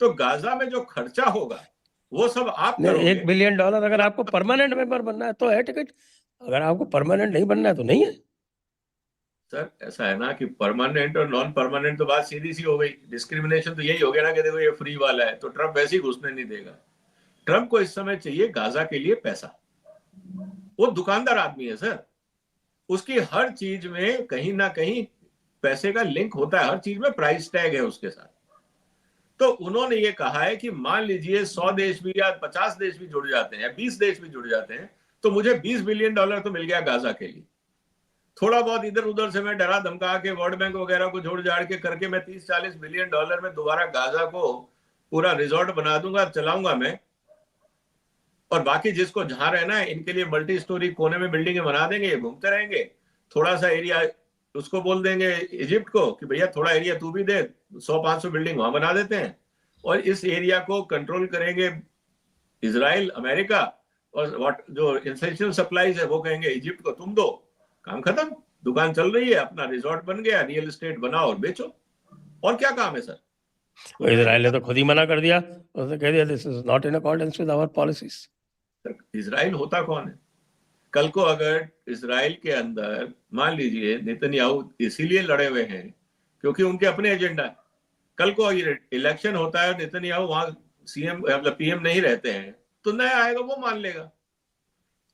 तो गाजा में जो खर्चा होगा वो सब आप करोगे। $1 बिलियन अगर आपको परमानेंट मेंबर बनना है तो है टिकट, अगर आपको परमानेंट नहीं बनना है तो नहीं है। सर ऐसा है ना कि परमानेंट और नॉन परमानेंट तो बात सीधी सी हो गई। डिस्क्रिमिनेशन तो यही हो गया ना कि देखो ये फ्री वाला है तो ट्रम्प वैसे ही घुसने नहीं देगा। ट्रम्प को इस समय चाहिए गाजा के लिए पैसा। वो दुकानदार आदमी है सर, उसकी हर चीज में कहीं ना कहीं पैसे का लिंक होता है, हर चीज में प्राइस टैग है उसके साथ। तो उन्होंने ये कहा है कि मान लीजिए 100 देश भी या 50 देश भी जुड़ जाते हैं, 20 देश भी जुड़ जाते हैं, तो मुझे $20 बिलियन तो मिल गया गाजा के लिए। थोड़ा बहुत इधर उधर से मैं डरा धमका के वर्ल्ड बैंक वगैरह को जोड़ जाड़ के करके मैं $30-40 बिलियन में दोबारा गाजा को पूरा रिजॉर्ट बना दूंगा, चलाऊंगा मैं। और बाकी जिसको जहां रहना है इनके लिए मल्टी स्टोरी कोने में बिल्डिंग बना देंगे, ये घूमते रहेंगे। थोड़ा सा एरिया उसको बोल देंगे इजिप्ट को कि भैया थोड़ा एरिया तू भी दे, 100-500 बिल्डिंग वहां बना देते हैं। और इस एरिया को कंट्रोल करेंगे इजराइल, अमेरिका, और जो एसेंशियल सप्लाईज है वो कहेंगे इजिप्ट को तुम दो, काम खत्म, दुकान चल रही है, अपना रिजॉर्ट बन गया, रियल एस्टेट बनाओ और बेचो। और क्या काम है सर? इजराइल ने तो खुद ही मना कर दिया, उसने कह दिया this is not in accordance with our policies. Israel होता कौन है? कल को अगर इजराइल के अंदर मान लीजिए नेतन्याहू इसीलिए लड़े हुए हैं क्योंकि उनके अपने एजेंडा है, कल को इलेक्शन होता है, नेतन्याहू वहां सीएम मतलब पीएम नहीं रहते हैं, तो नया आएगा वो मान लेगा।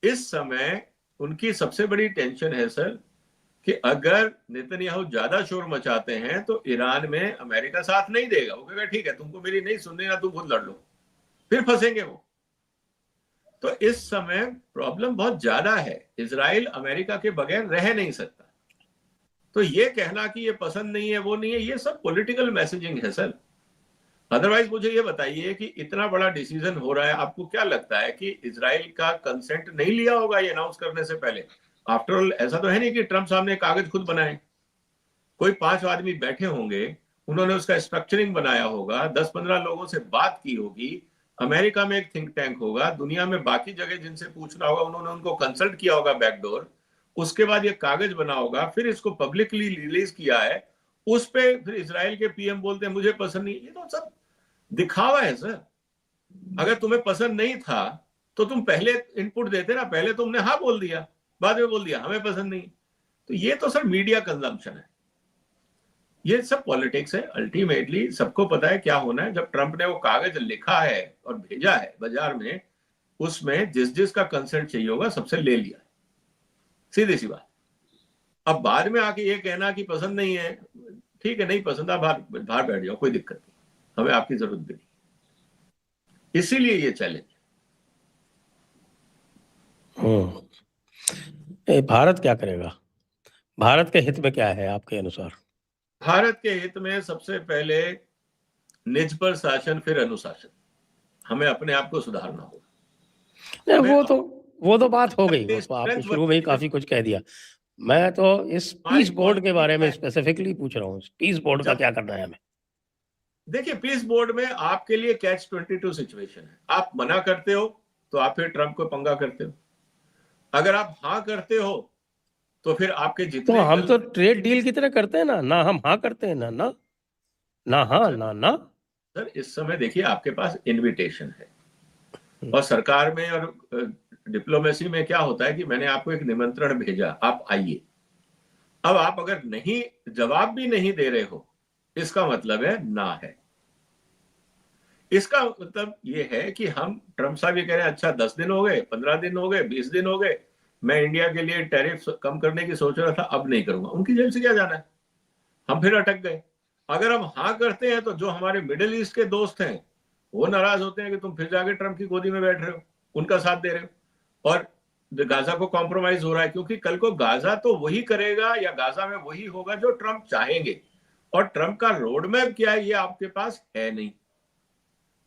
इस समय उनकी सबसे बड़ी टेंशन है सर कि अगर नेतन्याहू ज्यादा शोर मचाते हैं तो ईरान में अमेरिका साथ नहीं देगा। वो कहेगा ठीक है तुमको मेरी नहीं सुननी ना, तुम खुद लड़ लो, फिर फंसेंगे वो। तो इस समय प्रॉब्लम बहुत ज्यादा है, इजराइल अमेरिका के बगैर रह नहीं सकता। तो ये कहना कि ये पसंद नहीं है वो नहीं है, ये सब पॉलिटिकल मैसेजिंग है सर। अदरवाइज मुझे ये बताइए कि इतना बड़ा डिसीजन हो रहा है, आपको क्या लगता है कि इजराइल का कंसेंट नहीं लिया होगा ये अनाउंस करने से पहले? आफ्टर ऑल ऐसा तो है नहीं कि ट्रम्प साहब ने कागज खुद बनाए, कोई 5 आदमी बैठे होंगे, उन्होंने उसका स्ट्रक्चरिंग बनाया होगा, 10-15 लोगों से बात की होगी, अमेरिका में एक थिंक टैंक होगा, दुनिया में बाकी जगह जिनसे पूछना होगा उन्होंने उनको कंसल्ट किया होगा बैकडोर, उसके बाद ये कागज बना होगा, फिर इसको पब्लिकली रिलीज किया है। उस पे फिर इजराइल के पीएम बोलते हैं मुझे पसंद नहीं। ये तो सब दिखावा है सर। अगर तुम्हें पसंद नहीं था तो तुम पहले इनपुट देते ना, पहले तुमने हाँ बोल दिया, बाद में बोल दिया हमें पसंद नहीं। तो ये तो सर मीडिया कंजम्पशन है, ये सब पॉलिटिक्स है। अल्टीमेटली सबको पता है क्या होना है। जब ट्रंप ने वो कागज लिखा है और भेजा है बाजार में, उसमें जिस जिसका कंसेंट चाहिए होगा सबसे ले लिया, सीधी सी बात। अब बाद में आके ये कहना कि पसंद नहीं है, ठीक है नहीं पसंद, आप बाहर बैठ जाओ, कोई दिक्कत नहीं, हमें आपकी जरूरत भी नहीं। इसीलिए ये चैलेंज। भारत क्या करेगा? भारत के हित में क्या है आपके अनुसार? भारत के हित में सबसे पहले निज पर शासन, फिर अनुशासन। हमें अपने आप को सुधारना होगा। नहीं, वो तो बात हो गई, वो तो आपने शुरू में ही काफी कुछ कह दिया। मैं तो इस पीस बोर्ड के बारे में स्पेसिफिकली पूछ रहा हूँ, पीस बोर्ड का क्या करना है हमें? देखिए पीस बोर्ड में आपके लिए कैच-22 सिचुएशन है। आप मना करते हो तो आप फिर ट्रंप को पंगा करते हो, अगर आप हाँ करते हो तो फिर आपके जितने तो हम तो ट्रेड डील की तरह करते हैं ना हम हाँ करते हैं ना ना ना हाँ ना ना। सर इस समय देखिए आपके पास इनविटेशन है, और सरकार में और डिप्लोमेसी में क्या होता है कि मैंने आपको एक निमंत्रण भेजा, आप आइए। अब आप अगर नहीं, जवाब भी नहीं दे रहे हो, इसका मतलब है ना है। इसका मतलब ये है कि हम, ट्रंप साहब ये कह रहे हैं अच्छा 10 दिन हो गए, 15 दिन हो गए, 20 दिन हो गए, मैं इंडिया के लिए टैरिफ कम करने की सोच रहा था, अब नहीं करूंगा। उनकी जेब से क्या जाना है, हम फिर अटक गए। अगर हम हाँ करते हैं तो जो हमारे मिडिल ईस्ट के दोस्त हैं वो नाराज होते हैं कि तुम फिर जाके ट्रंप की गोदी में बैठ रहे हो, उनका साथ दे रहे हो, और गाजा को कॉम्प्रोमाइज हो रहा है। क्योंकि कल को गाजा तो वही करेगा या गाजा में वही होगा जो ट्रंप चाहेंगे, और ट्रंप का रोड मैप क्या है ये आपके पास है नहीं।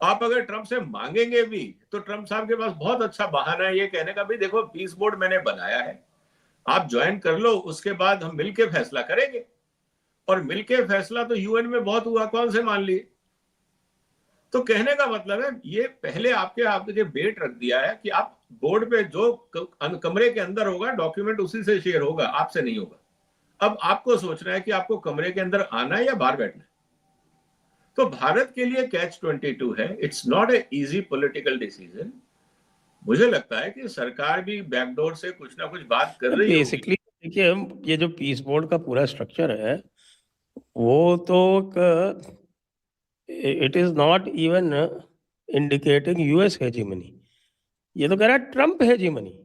आप अगर ट्रंप से मांगेंगे भी तो ट्रंप साहब के पास बहुत अच्छा बहाना है ये कहने का, भाई देखो पीस बोर्ड मैंने बनाया है, आप ज्वाइन कर लो, उसके बाद हम मिलके फैसला करेंगे। और मिलके फैसला तो यूएन में बहुत हुआ, कौन से मान लिए। तो कहने का मतलब है ये पहले आपके बेट रख दिया है कि आप बोर्ड पे जो कमरे के अंदर होगा डॉक्यूमेंट उसी से शेयर होगा, आपसे नहीं होगा। अब आपको सोचना है कि आपको कमरे के अंदर आना है या बाहर बैठना है। तो भारत के लिए कैच 22 है, it's not a easy political decision. मुझे लगता है कि सरकार भी बैकडोर से कुछ ना कुछ बात कर रही होगी। बेसिकली देखिए, हम ये जो पीस बोर्ड का पूरा स्ट्रक्चर है वो तो it is not even indicating US hegemony, ये तो कह रहा है ट्रम्प हेजीमनी।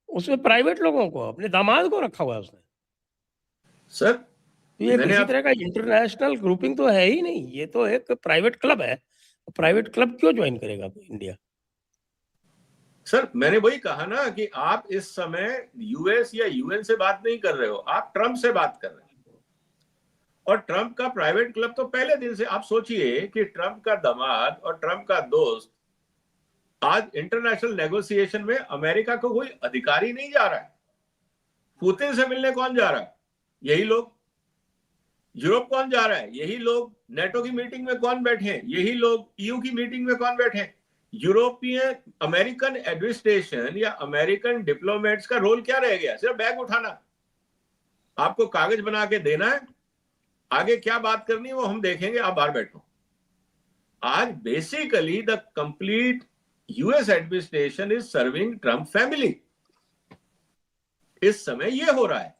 उसमें प्राइवेट लोगों को, अपने दामाद को रखा हुआ है उसने। सर तो ये मैंने किसी आप तरह का इंटरनेशनल ग्रुपिंग तो है ही नहीं, ये तो एक प्राइवेट क्लब है। प्राइवेट क्लब क्यों ज्वाइन करेगा इंडिया? सर मैंने वही कहा ना कि आप इस समय यूएस या यूएन से बात नहीं कर रहे हो, आप ट्रम्प से बात कर रहे हो। और ट्रम्प का प्राइवेट क्लब तो पहले दिन से, आप सोचिए कि ट्रम्प का दामाद और ट्रम्प का दोस्त आज इंटरनेशनल नेगोशिएशन में अमेरिका को कोई अधिकारी नहीं जा रहा है। पुतिन से मिलने कौन जा रहा है? यही लोग। यूरोप कौन जा रहा है? यही लोग। नेटो की मीटिंग में कौन बैठे हैं? यही लोग। ईयू की मीटिंग में कौन बैठे हैं? यूरोपियन अमेरिकन एडमिनिस्ट्रेशन या अमेरिकन डिप्लोमेट्स का रोल क्या रह गया? सिर्फ बैग उठाना, आपको कागज बना के देना है, आगे क्या बात करनी है वो हम देखेंगे, आप बाहर बैठो। आज basically the complete US administration is serving Trump family. इस समय ये हो रहा है।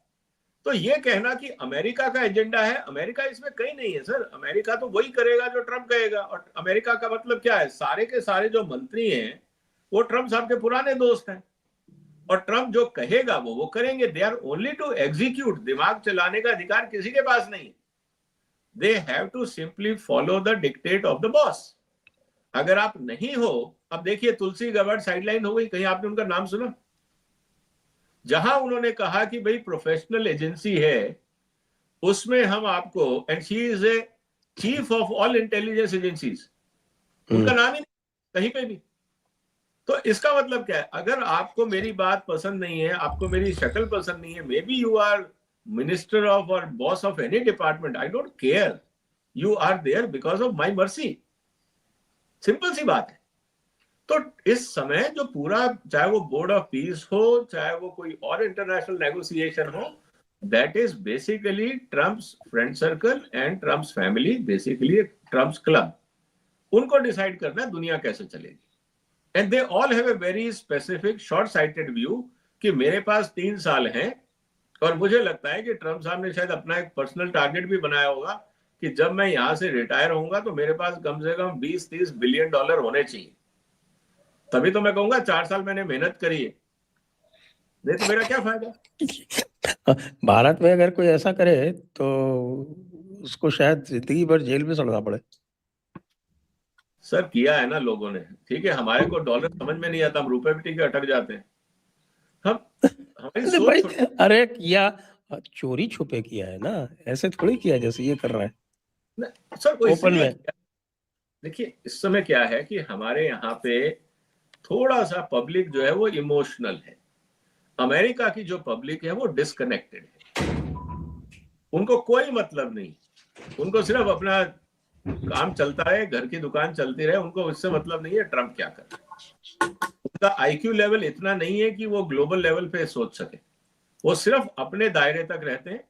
तो ये कहना कि अमेरिका का एजेंडा है, अमेरिका इसमें कहीं नहीं है सर। अमेरिका तो वही करेगा जो ट्रम्प कहेगा। और अमेरिका का मतलब क्या है? सारे के सारे जो मंत्री हैं वो ट्रम्प साहब के पुराने दोस्त हैं, और ट्रम्प जो कहेगा वो करेंगे। They are only to execute. दिमाग चलाने का अधिकार किसी के पास नहीं है। They have to simply follow the dictate of the boss. अगर आप नहीं हो, अब देखिए तुलसी गबर्ड साइडलाइन हो गई, कहीं आपने उनका नाम सुना? जहां उन्होंने कहा कि भाई प्रोफेशनल एजेंसी है, उसमें हम आपको, and she is a chief of all intelligence agencies, उनका नाम ही नहीं कहीं पे भी। तो इसका मतलब क्या है? अगर आपको मेरी बात पसंद नहीं है, आपको मेरी शक्ल पसंद नहीं है, maybe you are minister of और boss of any department, I don't care, you are there because of my mercy. Simple सी बात है। तो इस समय जो पूरा, चाहे वो बोर्ड ऑफ पीस हो, चाहे वो कोई और इंटरनेशनल नेगोशिएशन हो, that is basically Trump's friend circle and Trump's family, basically Trump's club. उनको डिसाइड करना है दुनिया कैसे चलेगी। And they all have a very specific short sighted view कि मेरे पास 3 साल हैं। और मुझे लगता है कि ट्रम्प साहब ने शायद अपना एक पर्सनल टारगेट भी बनाया होगा कि जब मैं यहां से रिटायर होऊंगा तो मेरे पास कम से कम 20-30 बिलियन डॉलर होने चाहिए। तभी तो मैं कहूंगा 4 साल मैंने मेहनत करी है, नहीं तो मेरा क्या फायदा। भारत में अगर कोई ऐसा करे तो उसको शायद जिंदगी भर जेल में सड़ना पड़े। सर किया है ना लोगों ने, ठीक है। हमारे को डॉलर समझ में नहीं आता, हम रुपए भी टिके अटक जाते हैं। हम, हमारी अरे सोच भाई, छोटी। अरे किया, चोरी छुपे किया है ना, ऐसे थोड़ी किया जैसे ये कर रहा है सर वो ओपन इसलिए में। किया। देखिए इस समय क्या है कि हमारे यहाँ पे थोड़ा सा पब्लिक जो है वो इमोशनल है। अमेरिका की जो पब्लिक है वो डिस्कनेक्टेड है। उनको कोई मतलब नहीं, उनको सिर्फ अपना काम चलता है, घर की दुकान चलती रहे, उनको इससे मतलब नहीं है ट्रम्प क्या कर रहा है। उनका आईक्यू लेवल इतना नहीं है कि वो ग्लोबल लेवल पे सोच सके। वो सिर्फ अपने दायरे तक रहते हैं।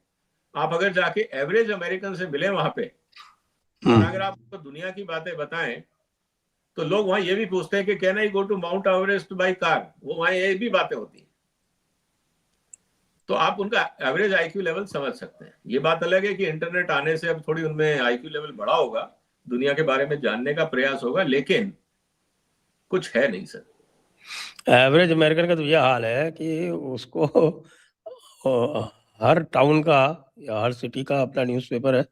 आप अगर जाके एवरेज अमेरिकन से मिले वहां पे, और अगर आप उनको दुनिया की बातें बताएं, तो लोग वहां ये भी पूछते हैं कि can I go to Mount Everest by car. वो वहां ये भी बातें होती हैं। तो आप उनका एवरेज आईक्यू लेवल समझ सकते हैं। ये बात अलग है कि इंटरनेट आने से अब थोड़ी उनमें आईक्यू लेवल बढ़ा होगा, दुनिया के बारे में जानने का प्रयास होगा, लेकिन कुछ है नहीं सर। एवरेज अमेरिकन का तो ये हाल है कि उसको हर टाउन का या हर सिटी का अपना न्यूज़पेपर है,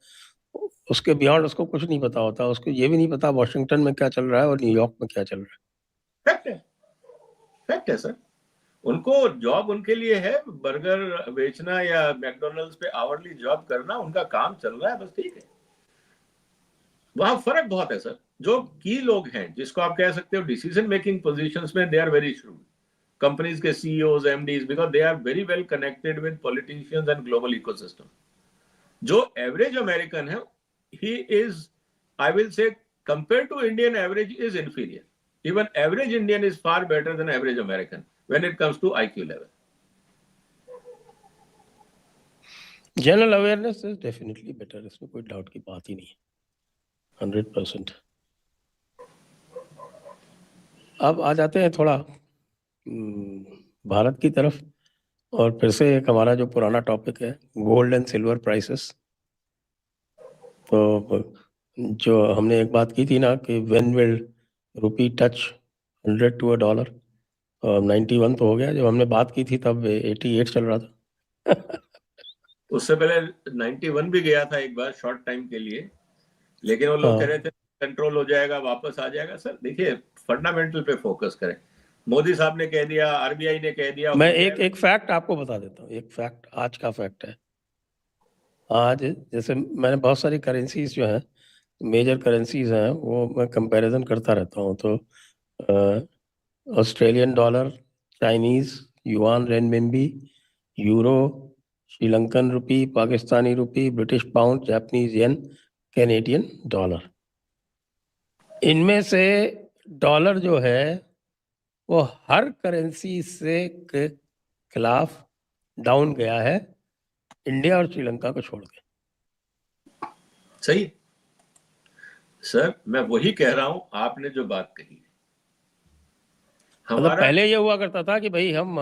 उसके बियॉन्ड उसको कुछ नहीं पता होता। उसको ये भी नहीं पता वॉशिंगटन में क्या चल रहा है और न्यूयॉर्क में क्या चल रहा फैक्ट है, फैक्ट है सर। उनको जॉब उनके लिए है बर्गर बेचना या मैकडोनल्ड्स पे आवरली जॉब करना, उनका काम चल रहा है बस, ठीक है। वहां फर्क बहुत है सर। जो की लोग हैं, जिसको आप कह सकते हो डिसीजन मेकिंग पोजीशंस में, they are very shrewd. Companies के CEOs, MDs, because they are very well connected with politicians and global ecosystem. जो एवरेज अमेरिकन है, he is, I will say, compare to Indian average is inferior. even average Indian is far better than average American when it comes to IQ level. General awareness is definitely better, इसमें कोई doubt की बात ही नहीं है, 100%। अब आ जाते हैं थोड़ा भारत की तरफ, और फिर से एक हमारा जो पुराना टॉपिक है, गोल्ड एंड सिल्वर प्राइसेस। तो जो हमने एक बात की थी ना कि when will rupee touch 100 to $1, 91 तो हो गया, जब हमने बात की थी तब 88 चल रहा था। उससे पहले 91 भी गया था एक बार शॉर्ट टाइम के लिए, लेकिन वो लोग कह रहे थे कंट्रोल हो जाएगा, वापस आ जाएगा। सर देखिए, फंडामेंटल पे फोकस करें। मोदी साहब ने कह दिया, आरबीआई ने कह दिया, मैं एक फैक्ट आपको बता देता हूँ, एक फैक्ट, आज का फैक्ट है। आज जैसे मैंने बहुत सारी करेंसीज जो हैं, मेजर करेंसीज हैं, वो मैं कंपैरिजन करता रहता हूँ। तो Australian dollar, Chinese yuan renminbi, euro, Sri Lankan rupee, Pakistani rupee, British pound, Japanese yen, Canadian dollar. इनमें से डॉलर जो है वो हर करेंसी से के खिलाफ डाउन गया है, इंडिया और श्रीलंका को छोड़ के। सही सर, मैं वही कह रहा हूं, आपने जो बात कही। मतलब हमारा पहले ये हुआ करता था कि भाई हम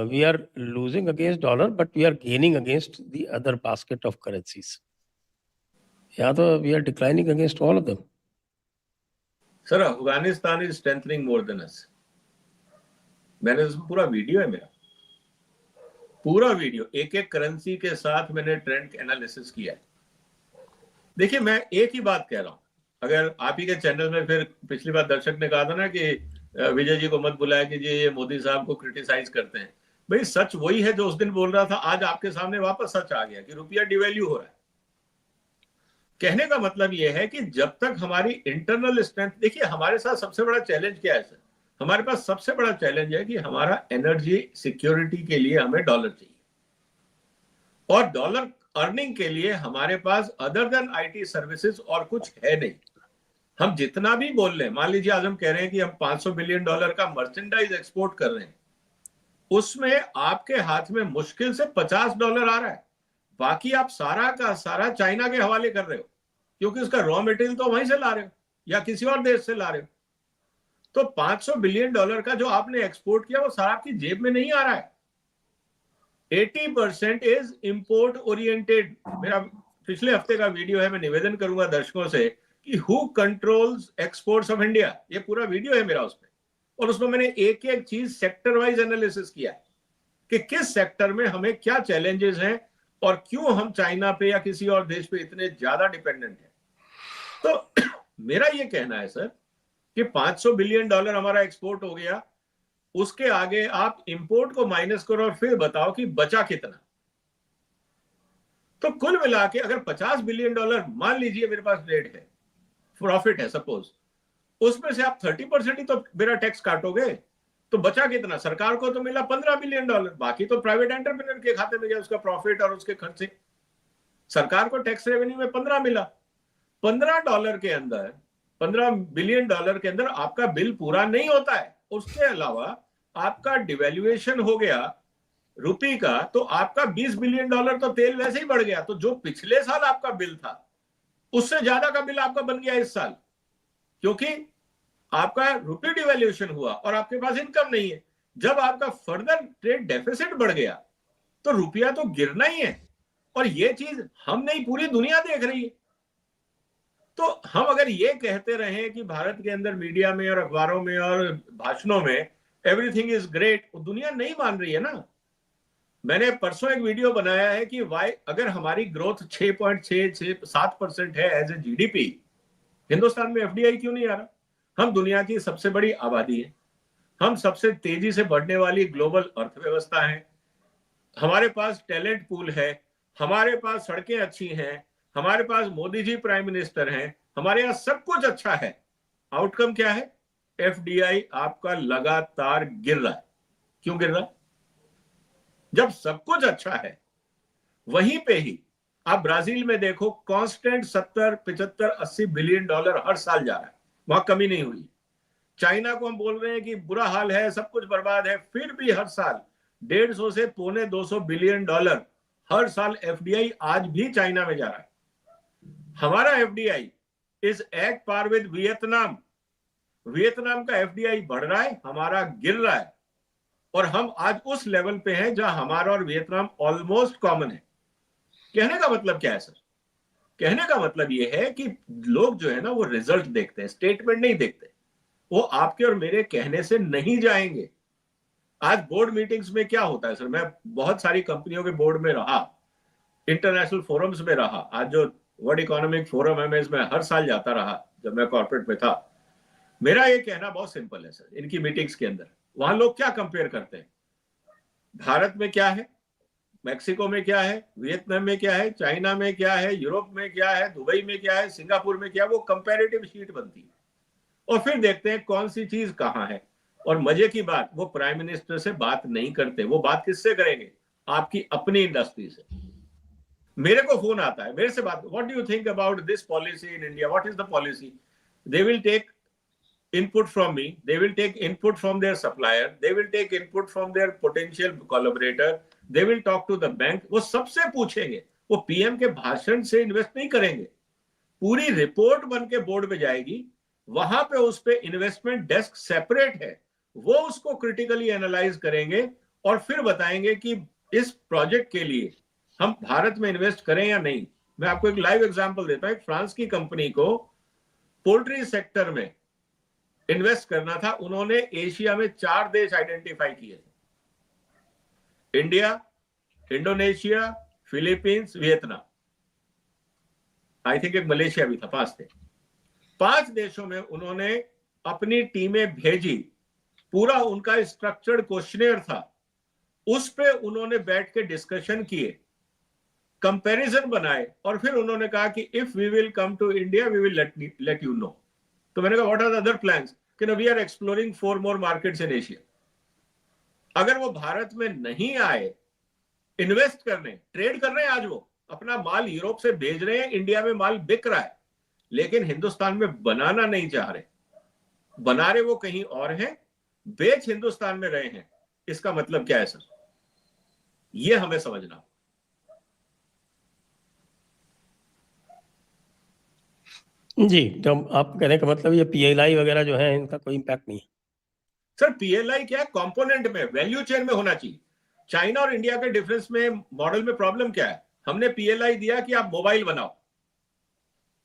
we are losing against dollar but we are gaining against the other basket of currencies, या तो we are declining against all of them. Sir, Afghanistan is strengthening more than us. मैंने उसमें पूरा वीडियो है मेरा, पूरा वीडियो, एक एक करेंसी के साथ मैंने ट्रेंड एनालिसिस किया है। देखिए, मैं एक ही बात कह रहा हूं, अगर आप ही के चैनल में, फिर पिछली बार दर्शक ने कहा था ना कि विजय जी को मत बुलाया कि ये मोदी साहब को क्रिटिसाइज करते हैं। भाई सच वही है जो उस दिन बोल रहा था, आज आपके सामने वापस सच आ गया कि रुपया डिवैल्यू हो रहा है। कहने का मतलब यह है कि जब तक हमारी इंटरनल स्ट्रेंथ, देखिए हमारे साथ सबसे बड़ा चैलेंज क्या है सर, हमारे पास सबसे बड़ा चैलेंज है कि हमारा एनर्जी सिक्योरिटी के लिए हमें डॉलर चाहिए, और डॉलर अर्निंग के लिए हमारे पास अदर देन आईटी सर्विसेज और कुछ है नहीं। हम जितना भी बोल रहे हैं, मान लीजिए आज हम कह रहे हैं कि हम $500 बिलियन का मर्चेंडाइज एक्सपोर्ट कर रहे हैं, उसमें आपके हाथ में मुश्किल से $50 आ रहा है, बाकी आप सारा का सारा चाइना के हवाले कर रहे हो, क्योंकि उसका रॉ मटेरियल तो वहीं से ला रहे हो या किसी और देश से ला रहे हो। तो $500 बिलियन का जो आपने एक्सपोर्ट किया वो सारा आपकी जेब में नहीं आ रहा है। 80% इज इंपोर्ट ओरिएंटेड। मेरा पिछले हफ्ते का वीडियो है, मैं निवेदन करूंगा दर्शकों से कि who controls exports of India, ये पूरा वीडियो है मेरा उसमें, और उसमें मैंने एक एक चीज सेक्टर वाइज एनालिसिस किया कि किस सेक्टर में हमें क्या चैलेंजेस हैं और क्यों हम चाइना पे या किसी और देश पे इतने ज्यादा डिपेंडेंट हैं। तो मेरा ये कहना है सर कि $500 बिलियन हमारा एक्सपोर्ट हो गया, उसके आगे आप इंपोर्ट को माइनस करो और फिर बताओ कि बचा कितना। तो कुल मिला के अगर $50 बिलियन मान लीजिए मेरे पास ट्रेड है, प्रॉफिट है सपोज, उसमें से आप 30% ही तो मेरा टैक्स काटोगे, तो बचा कितना? सरकार को तो मिला $15 बिलियन, बाकी तो प्राइवेट एंटरप्रेन्योर के खाते में गया, उसका प्रॉफिट और उसके खर्चे। सरकार को टैक्स रेवेन्यू में 15 मिला। $15 के अंदर, $15 बिलियन के अंदर आपका बिल पूरा नहीं होता है। उसके अलावा आपका डिवेल्युएशन हो गया रुपये का, तो आपका $20 बिलियन तो तेल वैसे ही बढ़ गया। तो जो पिछले साल आपका बिल था उससे ज्यादा का बिल आपका बन गया इस साल, क्योंकि आपका रुपये डिवेल्यूशन हुआ और आपके पास इनकम नहीं है। जब आपका फर्दर ट्रेड डेफिसिट बढ़ गया तो रुपया तो गिरना ही है, और ये चीज हम नहीं, पूरी दुनिया देख रही है। तो हम अगर ये कहते रहे कि भारत के अंदर मीडिया में और अखबारों में और भाषणों में एवरीथिंग इज ग्रेट, दुनिया नहीं मान रही है ना। मैंने परसों एक वीडियो बनाया है कि वाई अगर हमारी ग्रोथ 6.667% है एज ए जीडीपी, हिंदुस्तान में एफडीआई क्यों नहीं आ रहा? हम दुनिया की सबसे बड़ी आबादी है, हम सबसे तेजी से बढ़ने वाली ग्लोबल अर्थव्यवस्था है, हमारे पास टैलेंट पूल है, हमारे पास सड़कें अच्छी हैं, हमारे पास मोदी जी प्राइम मिनिस्टर हैं, हमारे यहाँ सब कुछ अच्छा है। आउटकम क्या है? एफडीआई आपका लगातार गिर रहा है। क्यों गिर रहा है? जब सब कुछ अच्छा है, वहीं पे ही आप ब्राजील में देखो, कांस्टेंट 70, 75, $80 बिलियन हर साल जा रहा है, वहां कमी नहीं हुई। चाइना को हम बोल रहे हैं कि बुरा हाल है, सब कुछ बर्बाद है, फिर भी हर साल 150 से $250 बिलियन हर साल एफडीआई आज भी चाइना में जा रहा है। हमारा FDI is at par with Vietnam. Vietnam का एफडीआई बढ़ रहा है, हमारा गिर रहा है, और हम आज उस लेवल पे हैं जहां हमारा और वियतनाम ऑलमोस्ट कॉमन है। कहने का मतलब क्या है सर? कहने का मतलब ये है कि लोग जो है ना वो रिजल्ट देखते हैं, स्टेटमेंट नहीं देखते। वो आपके और मेरे कहने से नहीं जाएंगे। आज बोर्ड मीटिंग्स में क्या होता है सर, मैं बहुत सारी कंपनियों के बोर्ड में रहा, इंटरनेशनल फोरम्स में रहा। आज जो वर्ल्ड इकोनॉमिक फोरम है, मैं इसमें हर साल जाता रहा जब मैं कॉर्पोरेट में था। मेरा ये कहना बहुत सिंपल है सर, इनकी मीटिंग्स के अंदर वहां लोग क्या कंपेयर करते हैं? भारत में क्या है, मैक्सिको में क्या है, वियतनाम में क्या है, चाइना में क्या है, यूरोप में क्या है, दुबई में क्या है, सिंगापुर में क्या है, वो कंपैरेटिव शीट बनती है। और फिर देखते हैं कौन सी चीज कहां है। और मजे की बात, वो प्राइम मिनिस्टर से बात नहीं करते। वो बात किससे करेंगे? आपकी अपनी इंडस्ट्री से। मेरे को फोन आता है, मेरे से बात, what do you think about this policy in India, what is the policy? They will take input from me, they will take input from their supplier, they will take input from their potential collaborator, they will talk to the bank। वो सबसे पूछेंगे। वो PM के भाषण से invest नहीं करेंगे, पूरी रिपोर्ट बन के बोर्ड पे जाएगी। वहां पे उस पे इन्वेस्टमेंट डेस्क सेपरेट है, वो उसको क्रिटिकली एनालाइज करेंगे और फिर बताएंगे कि इस प्रोजेक्ट के लिए हम भारत में इन्वेस्ट करें या नहीं। मैं आपको एक लाइव एग्जांपल देता हूं। एक फ्रांस की कंपनी को पोल्ट्री सेक्टर में इन्वेस्ट करना था। उन्होंने एशिया में 4 देश आइडेंटिफाई किए थे, India, Indonesia, Philippines, Vietnam, I think एक मलेशिया भी था। 5 थे। 5 देशों में उन्होंने अपनी टीमें भेजी। पूरा उनका स्ट्रक्चर्ड क्वेश्चनेयर था, उस पे उन्होंने बैठ के डिस्कशन किए, कंपैरिजन बनाए, और फिर उन्होंने कहा कि if we will come to India we will let you know. तो मैंने कहा what are the other plans? कि we are exploring 4 more markets in Asia. अगर वो भारत में नहीं आए इन्वेस्ट करने, ट्रेड कर रहे हैं, आज वो अपना माल यूरोप से भेज रहे हैं, इंडिया में माल बिक रहा है, लेकिन हिंदुस्तान में बनाना नहीं चाह रहे। बना रहे वो कहीं और हैं, बेच हिंदुस्तान में रहे हैं। इसका मतलब क्या है सर? ये हमें समझना। जी, तो आप कहने का मतलब ये पीएलआई वगैरह जो है इनका कोई इम्पैक्ट नहीं है? सर पीएलआई क्या है? कंपोनेंट में, वैल्यू चेन में होना चाहिए। चाइना और इंडिया के डिफरेंस में, मॉडल में प्रॉब्लम क्या है? हमने पीएलआई दिया कि आप मोबाइल बनाओ,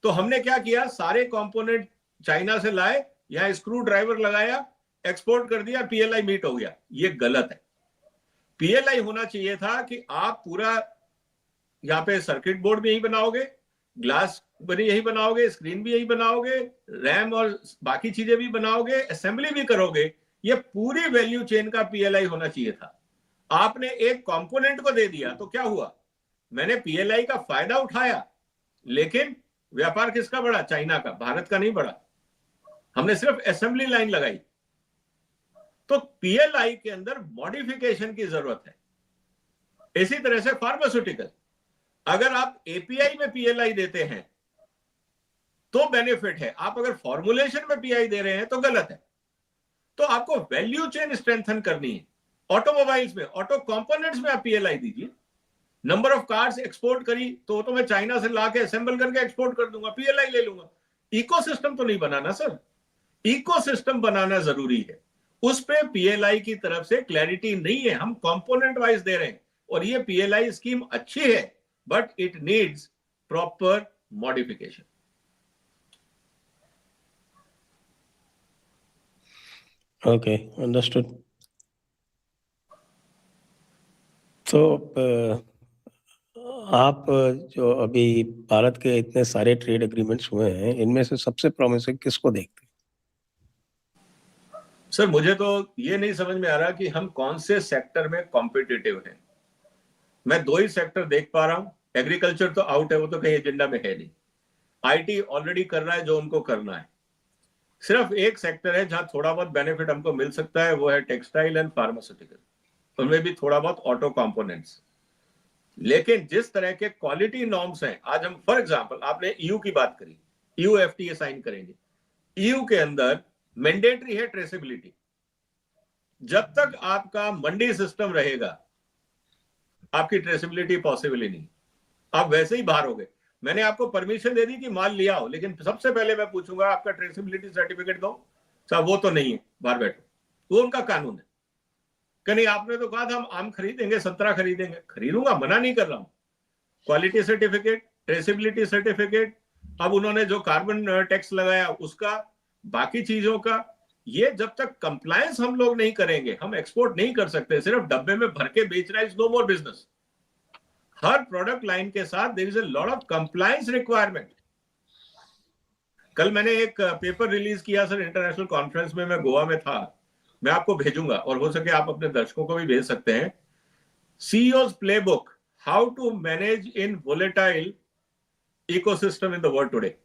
तो हमने क्या किया, सारे कंपोनेंट चाइना से लाए, यहां स्क्रू ड्राइवर लगाया, एक्सपोर्ट कर दिया, पीएलआई मीट हो गया। ये गलत है। पीएलआई होना चाहिए था कि आप पूरा यहाँ पे सर्किट बोर्ड भी यही बनाओगे, ग्लास बनी यही बनाओगे, स्क्रीन भी यही बनाओगे, रैम और बाकी चीजें भी बनाओगे, असेंबली भी करोगे। ये पूरी वैल्यू चेन का पीएलआई होना चाहिए था। आपने एक कंपोनेंट को दे दिया तो क्या हुआ? मैंने पीएलआई का फायदा उठाया, लेकिन व्यापार किसका बढ़ा? चाइना का, भारत का नहीं बढ़ा। हमने सिर्फ असेंबली लाइन लगाई। तो पीएलआई के अंदर मॉडिफिकेशन की जरूरत है। इसी तरह से फार्मास्यूटिकल, अगर आप एपीआई में पीएलआई देते हैं तो बेनिफिट है, आप अगर फॉर्मुलेशन में पीआई दे रहे हैं तो गलत है। तो आपको वैल्यू चेन स्ट्रेंथन करनी है। ऑटोमोबाइल्स में, ऑटो कंपोनेंट्स में आप पीएलआई दीजिए। नंबर ऑफ कार्स एक्सपोर्ट करी तो मैं चाइना से लाके असेंबल करके एक्सपोर्ट कर दूंगा, पीएलआई ले लूंगा। इकोसिस्टम तो नहीं बनाना सर, इकोसिस्टम बनाना जरूरी है। उस पे पीएलआई की तरफ से क्लैरिटी नहीं है। हम कंपोनेंट वाइज दे रहे हैं, और ये पीएलआई स्कीम अच्छी है, but it needs proper modification. Okay, understood. तो आप जो अभी भारत के इतने सारे ट्रेड एग्रीमेंट्स हुए हैं, इनमें से सबसे प्रॉमिसिंग किसको देखते हैं? सर मुझे तो ये नहीं समझ में आ रहा कि हम कौन से सेक्टर में कॉम्पिटिटिव हैं। मैं 2 ही सेक्टर देख पा रहा हूं। एग्रीकल्चर तो आउट है, वो तो कहीं एजेंडा में है नहीं। आईटी ऑलरेडी कर रहा है जो उनको करना है। सिर्फ एक सेक्टर है जहां थोड़ा बहुत बेनिफिट हमको मिल सकता है, वो है टेक्सटाइल एंड फार्मास्यूटिकल। उनमें भी थोड़ा बहुत ऑटो कंपोनेंट्स। लेकिन जिस तरह के क्वालिटी नॉर्म्स हैं, आज हम फॉर एग्जांपल, आपने ईयू की बात करी, ईयू एफटीए साइन करेंगे। ईयू के अंदर मैंडेटरी है ट्रेसेबिलिटी। जब तक आपका मंडी सिस्टम रहेगा, आपकी ट्रेसेबिलिटी पॉसिबल ही नहीं, आप वैसे ही बाहर हो गए। मैंने आपको परमिशन दे दी कि माल लिया हो, लेकिन सबसे पहले मैं पूछूंगा आपका ट्रेसेबिलिटी सर्टिफिकेट दो साहब, वो तो नहीं है, बाहर बैठो, वो उनका कानून है। कहीं आपने तो कहा था हम आम खरीदेंगे, संतरा खरीदेंगे, खरीदूंगा, मना नहीं कर रहा हूं। क्वालिटी सर्टिफिकेट, ट्रेसेबिलिटी सर्टिफिकेट, अब उन्होंने जो कार्बन टैक्स लगाया उसका, बाकी चीजों का, ये जब तक कंप्लायंस हम लोग नहीं करेंगे हम एक्सपोर्ट नहीं कर सकते। सिर्फ डब्बे में भर के बेचना इज नो मोर बिजनेस। हर प्रोडक्ट लाइन के साथ there is a lot of compliance requirement. कल मैंने एक पेपर रिलीज किया सर, इंटरनेशनल कॉन्फ्रेंस में, मैं गोवा में था, मैं आपको भेजूंगा और हो सके आप अपने दर्शकों को भी भेज सकते हैं। CEO's playbook, how to manage in volatile ecosystem in the world today.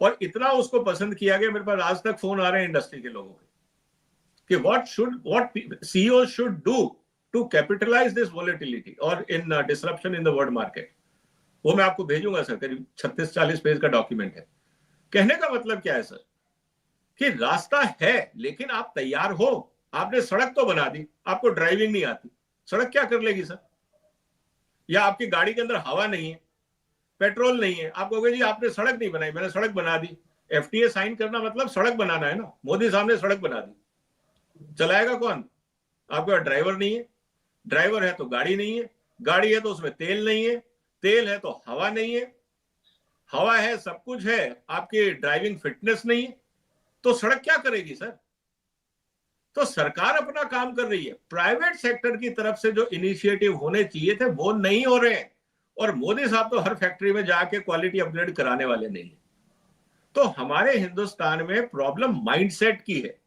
और इतना उसको पसंद किया गया, मेरे पास आज तक फोन आ रहे हैं इंडस्ट्री के लोगों के कि what CEOs should do to capitalize this volatility or in disruption in the world market। वो मैं आपको भेजूंगा सर, करीब 36-40 पेज का डॉक्यूमेंट है। कहने का मतलब क्या है सर, कि रास्ता है लेकिन आप तैयार हो। आपने सड़क तो बना दी, आपको ड्राइविंग नहीं आती, सड़क क्या कर लेगी सर? या आपकी गाड़ी के अंदर हवा नहीं है, पेट्रोल नहीं है, आप कहोगे जी आपने सड़क नहीं बनाई, मैंने सड़क बना दी। FTA साइन करना मतलब सड़क बनाना है ना। मोदी साहब ने सड़क बना दी, चलाएगा कौन? आपका ड्राइवर नहीं है, ड्राइवर है तो गाड़ी नहीं है, गाड़ी है तो उसमें तेल नहीं है, तेल है तो हवा नहीं है, हवा है, सब कुछ है, आपकी ड्राइविंग फिटनेस नहीं है, तो सड़क क्या करेगी सर? तो सरकार अपना काम कर रही है, प्राइवेट सेक्टर की तरफ से जो इनिशिएटिव होने चाहिए थे वो नहीं हो रहे हैं। और मोदी साहब तो हर फैक्ट्री में जाके क्वालिटी अपग्रेड कराने वाले नहीं है। तो हमारे हिंदुस्तान में प्रॉब्लम माइंडसेट की है।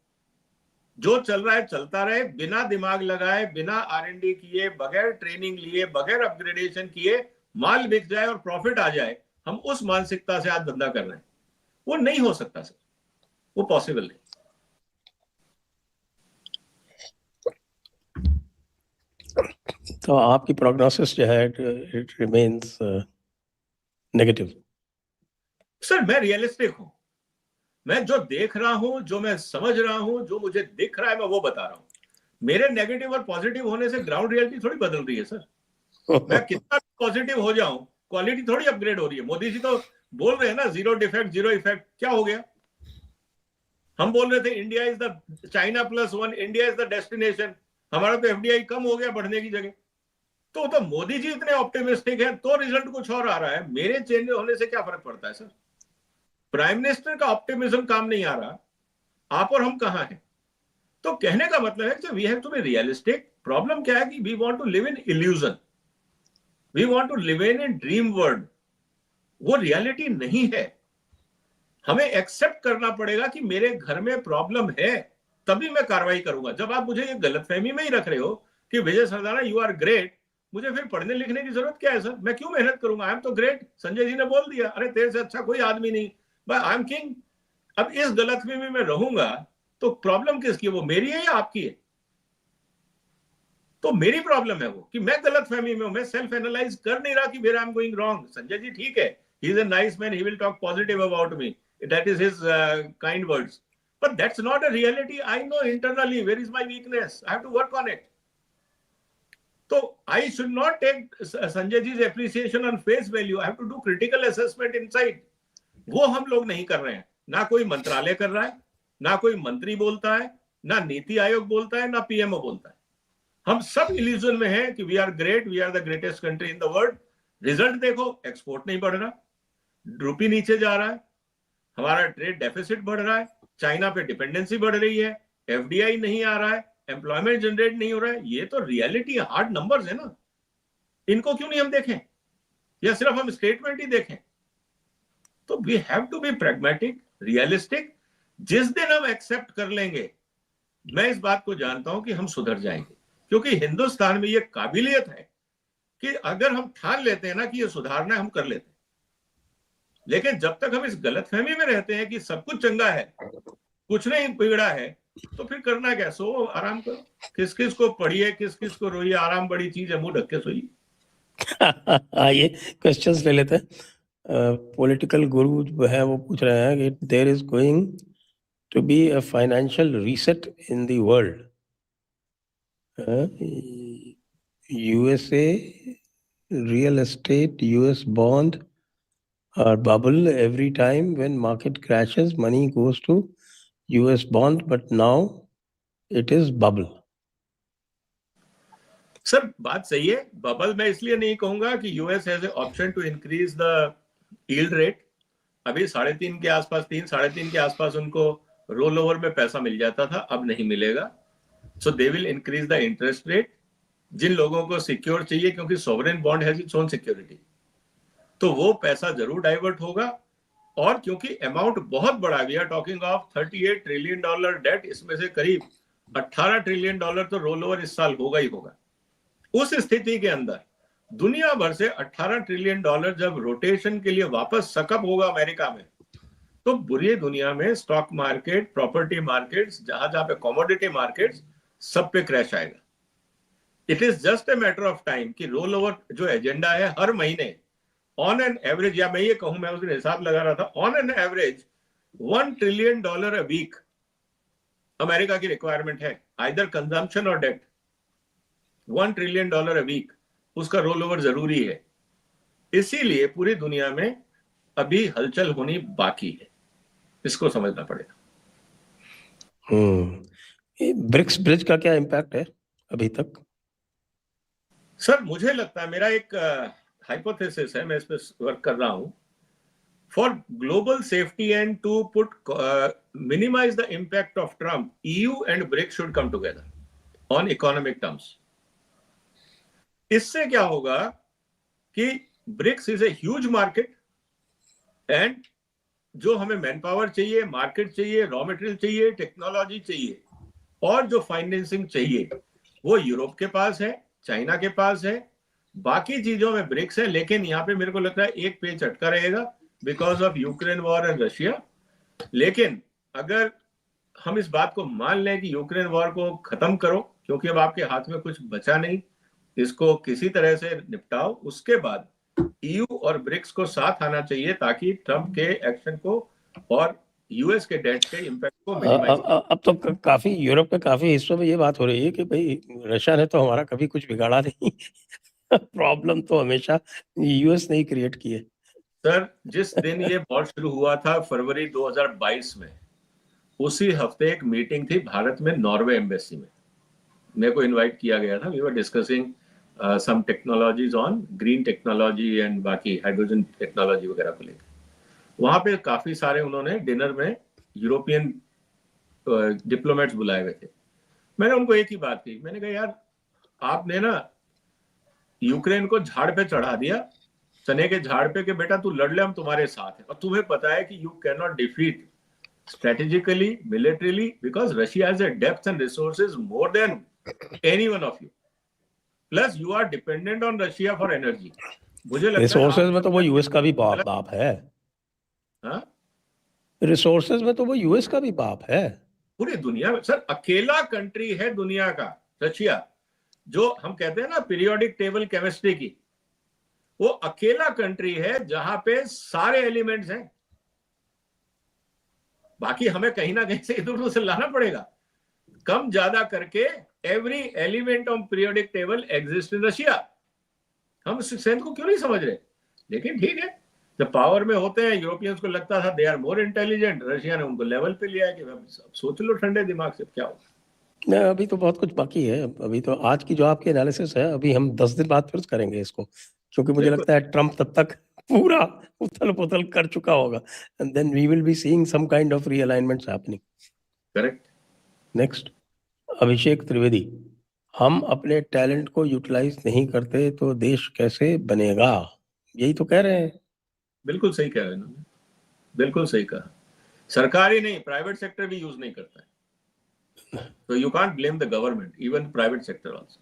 जो चल रहा है चलता रहे, बिना दिमाग लगाए, बिना R&D किए, बगैर ट्रेनिंग लिए, बगैर अपग्रेडेशन किए, माल बिक जाए और प्रॉफिट आ जाए, हम उस मानसिकता से आज धंधा कर रहे हैं। वो नहीं हो सकता सर, वो पॉसिबल नहीं। तो आपकी प्रोग्नोसिस जो है इट रिमेन्स नेगेटिव। सर मैं रियलिस्टिक हूं, मैं जो देख रहा हूं, जो मैं समझ रहा हूं, जो मुझे दिख रहा है, मैं वो बता रहा हूं। मेरे नेगेटिव और पॉजिटिव होने से ग्राउंड रियलिटी थोड़ी बदल रही है सर। मैं कितना पॉजिटिव हो जाऊं, क्वालिटी थोड़ी अपग्रेड हो रही है। मोदी जी तो बोल रहे हैं ना, जीरो डिफेक्ट जीरो इफेक्ट। क्या हो गया? हम बोल रहे थे India is the China +1, India is the destination, हमारा तो FDI कम हो गया बढ़ने की जगह। तो मोदी जी इतने ऑप्टिमिस्टिक हैं तो रिजल्ट कुछ और आ रहा है। मेरे चेंज होने से क्या फर्क पड़ता है सर? प्राइम मिनिस्टर का ऑप्टिमिज्म काम नहीं आ रहा, आप और हम कहां हैं? तो कहने का मतलब है कि we have to be realistic. Problem क्या है कि we want to live in illusion, we want to live in dream world. वो रियलिटी नहीं है। हमें एक्सेप्ट करना पड़ेगा कि मेरे घर में प्रॉब्लम है, तभी मैं कार्रवाई करूंगा। जब आप मुझे ये गलतफहमी में ही रख रहे हो कि विजय सरदाना यू आर ग्रेट, मुझे फिर पढ़ने लिखने की जरूरत क्या है सर? मैं क्यों मेहनत करूंगा? आई एम तो ग्रेट। संजय जी ने बोल दिया, अरे तेरे से अच्छा कोई आदमी नहीं, आई एम किंग। अब इस गलतफहमी में रहूंगा तो प्रॉब्लम किसकी है? वो मेरी है या आपकी है? तो मेरी प्रॉब्लम है वो कि मैं गलतफहमी में हूं, मैं सेल्फ एनालाइज कर नहीं रहा कि where I am going wrong. Sanjay ji ठीक है, he is a nice man, he will talk positive about me, that is his kind words, but that's not a reality. I know internally where is my weakness, I have to work on it. So I should not take Sanjay ji's appreciation on face value. I have to do critical assessment inside. वो हम लोग नहीं कर रहे हैं। ना कोई मंत्रालय कर रहा है, ना कोई मंत्री बोलता है, ना नीति आयोग बोलता है, ना PMO बोलता है। हम सब इल्यूजन में हैं कि we are great, we are the greatest country in the world. Result देखो, एक्सपोर्ट नहीं बढ़ रहा, रुपये नीचे जा रहा है, हमारा ट्रेड डेफिसिट बढ़ रहा है, चाइना पे डिपेंडेंसी बढ़ रही है, FDI नहीं आ रहा है, एम्प्लॉयमेंट जनरेट नहीं हो रहा है। ये तो रियलिटी, हार्ड नंबर्स है ना। इनको क्यों नहीं हम देखें, या सिर्फ हम स्टेटमेंट ही देखें? तो we have to be pragmatic, realistic. जिस दिन हम एक्सेप्ट कर लेंगे, मैं इस बात को जानता हूं कि हम सुधर जाएंगे, क्योंकि हिंदुस्तान में ये काबिलियत है कि अगर हम ठान लेते हैं ना कि ये सुधारना है, हम कर लेते हैं। लेकिन जब तक हम इस गलतफहमी में रहते हैं कि सब कुछ चंगा है, कुछ नहीं बिगड़ा है, तो फिर करना क्या? सो आराम करो, किस किस को पढ़िए, किस किस को रोइए, आराम बड़ी चीज है, मुंह ढक के सोइए। आइए क्वेश्चंस ले लेते हैं। पॉलिटिकल गुरु जो है वो पूछ रहे हैं कि there is going to be a financial reset in the world, USA real estate, US bond are bubble. Every time when market crashes, money goes to US bond, but now it is bubble. Sir बात सही है, bubble मैं इसलिए नहीं कहूंगा कि US has a option to increase the yield rate. अभी 3.5 के आसपास, 3-3.5 के आसपास उनको रोल ओवर में पैसा मिल जाता था, अब नहीं मिलेगा। So they will increase the interest rate. जिन लोगों को सिक्योर चाहिए, क्योंकि sovereign bond has its own security, तो वो पैसा जरूर डाइवर्ट होगा। और क्योंकि अमाउंट बहुत बड़ा, we are talking of $38 trillion debt, इसमें से करीब $18 ट्रिलियन तो रोल ओवर इस साल होगा ही होगा। उस स्थिति के अंदर दुनिया भर से $18 ट्रिलियन जब रोटेशन के लिए वापस सकअप होगा अमेरिका में, तो बुरी दुनिया में स्टॉक मार्केट, प्रॉपर्टी मार्केट्स, जहां जहां पे कमोडिटी मार्केट्स, सब पे क्रैश आएगा। It is just a matter of time कि रोल ओवर जो एजेंडा है हर महीने ऑन एन एवरेज, या मैं ये कहूं, मैं उस दिन हिसाब लगा रहा था, on an average $1 trillion a week America की रिक्वायरमेंट है, आइदर कंजम्पशन और डेट। $1 ट्रिलियन अ वीक, उसका रोल ओवर जरूरी है। इसीलिए पूरी दुनिया में अभी हलचल होनी बाकी है, इसको समझना पड़ेगा। ब्रिक्स ब्रिज का क्या इम्पैक्ट है अभी तक? सर मुझे लगता है, मेरा एक हाइपोथेसिस है, मैं इस पर वर्क कर रहा हूं, for global safety and to put minimise the impact of Trump, EU and BRICS should come together on economic terms. इससे क्या होगा कि BRICS is a huge market, and जो हमें मैन पावर चाहिए, मार्केट चाहिए, रॉ मटेरियल चाहिए, technology चाहिए, और जो फाइनेंसिंग चाहिए, वो यूरोप के पास है, चाइना के पास है, बाकी चीजों में ब्रिक्स है। लेकिन यहाँ पे मेरे को लगता है एक पेज अटका रहेगा because of Ukraine war and Russia. लेकिन अगर हम इस बात को मान लें कि यूक्रेन वॉर को खत्म करो, क्योंकि अब आपके हाथ में कुछ बचा नहीं, इसको किसी तरह से निपटाओ, उसके बाद EU और ब्रिक्स को साथ आना चाहिए ताकि ट्रम्प के एक्शन को और यूएस के डेट के इम्पैक्ट को मिनिमाइज। अब तो काफी यूरोप के काफी हिस्सों में ये बात हो रही है कि भाई रशिया ने तो हमारा कभी कुछ बिगाड़ा नहीं। प्रॉब्लम तो हमेशा यूएस ने ही क्रिएट की है। सर जिस दिन ये वॉर शुरू हुआ था फरवरी 2022 में, उसी हफ्ते एक मीटिंग थी भारत में नॉर्वे एम्बेसी में, मेरे को इनवाइट किया गया था। We were discussing some technologies on green technology and बाकी हाइड्रोजन टेक्नोलॉजी वगैरह को लेकर। वहां पे काफी सारे उन्होंने डिनर में यूरोपियन डिप्लोमेट्स बुलाए हुए थे। मैंने उनको एक ही बात की, मैंने कहा यार आपने ना यूक्रेन को झाड़ पे चढ़ा दिया, चने के झाड़ पे, कि बेटा तू लड़ ले, हम तुम्हारे साथ हैं, और तुम्हें पता है कि you can not defeat strategically, militarily, because Russia has a depth and resources more than any one of you. Plus, you are dependent on Russia for energy. मुझे लगता है रिसोर्सेज में तो वो यूएस का भी बाप है। हाँ, रिसोर्सेज में तो वो यूएस का भी बाप है। पूरी दुनिया में सर अकेला कंट्री है दुनिया का रशिया, जो हम कहते हैं ना पीरियोडिक टेबल केमिस्ट्री की, वो अकेला कंट्री है जहां पे सारे एलिमेंट्स हैं। बाकी हमें कहीं ना कहीं से इधर उधर से लाना पड़ेगा, कम ज्यादा करके every element of periodic table exist in Russia. हम उस स्ट्रेंथ को क्यों नहीं समझ रहे? लेकिन ठीक है, जब पावर में होते हैं, यूरोपियंस को लगता था they are more intelligent, Russia ने उनको लेवल पे लिया कि सोच लो ठंडे दिमाग से क्या होगा। नहीं, अभी तो बहुत कुछ बाकी है। अभी तो आज की जो आपकी एनालिसिस है, अभी हम 10 दिन बाद फिर करेंगे इसको, क्योंकि मुझे लगता है ट्रम्प तब तक पूरा उथल पुथल कर चुका होगा, and then we will be seeing some kind of realignments happening. Correct. Next, Abhishek Trivedi, हम अपने टैलेंट को यूटिलाइज नहीं करते तो देश कैसे बनेगा? यही तो कह रहे हैं। बिल्कुल सही कह रहे हैं, बिल्कुल सही कहा। सरकार ही नहीं, प्राइवेट सेक्टर भी यूज नहीं करता है, तो you can't blame the government, even private sector also.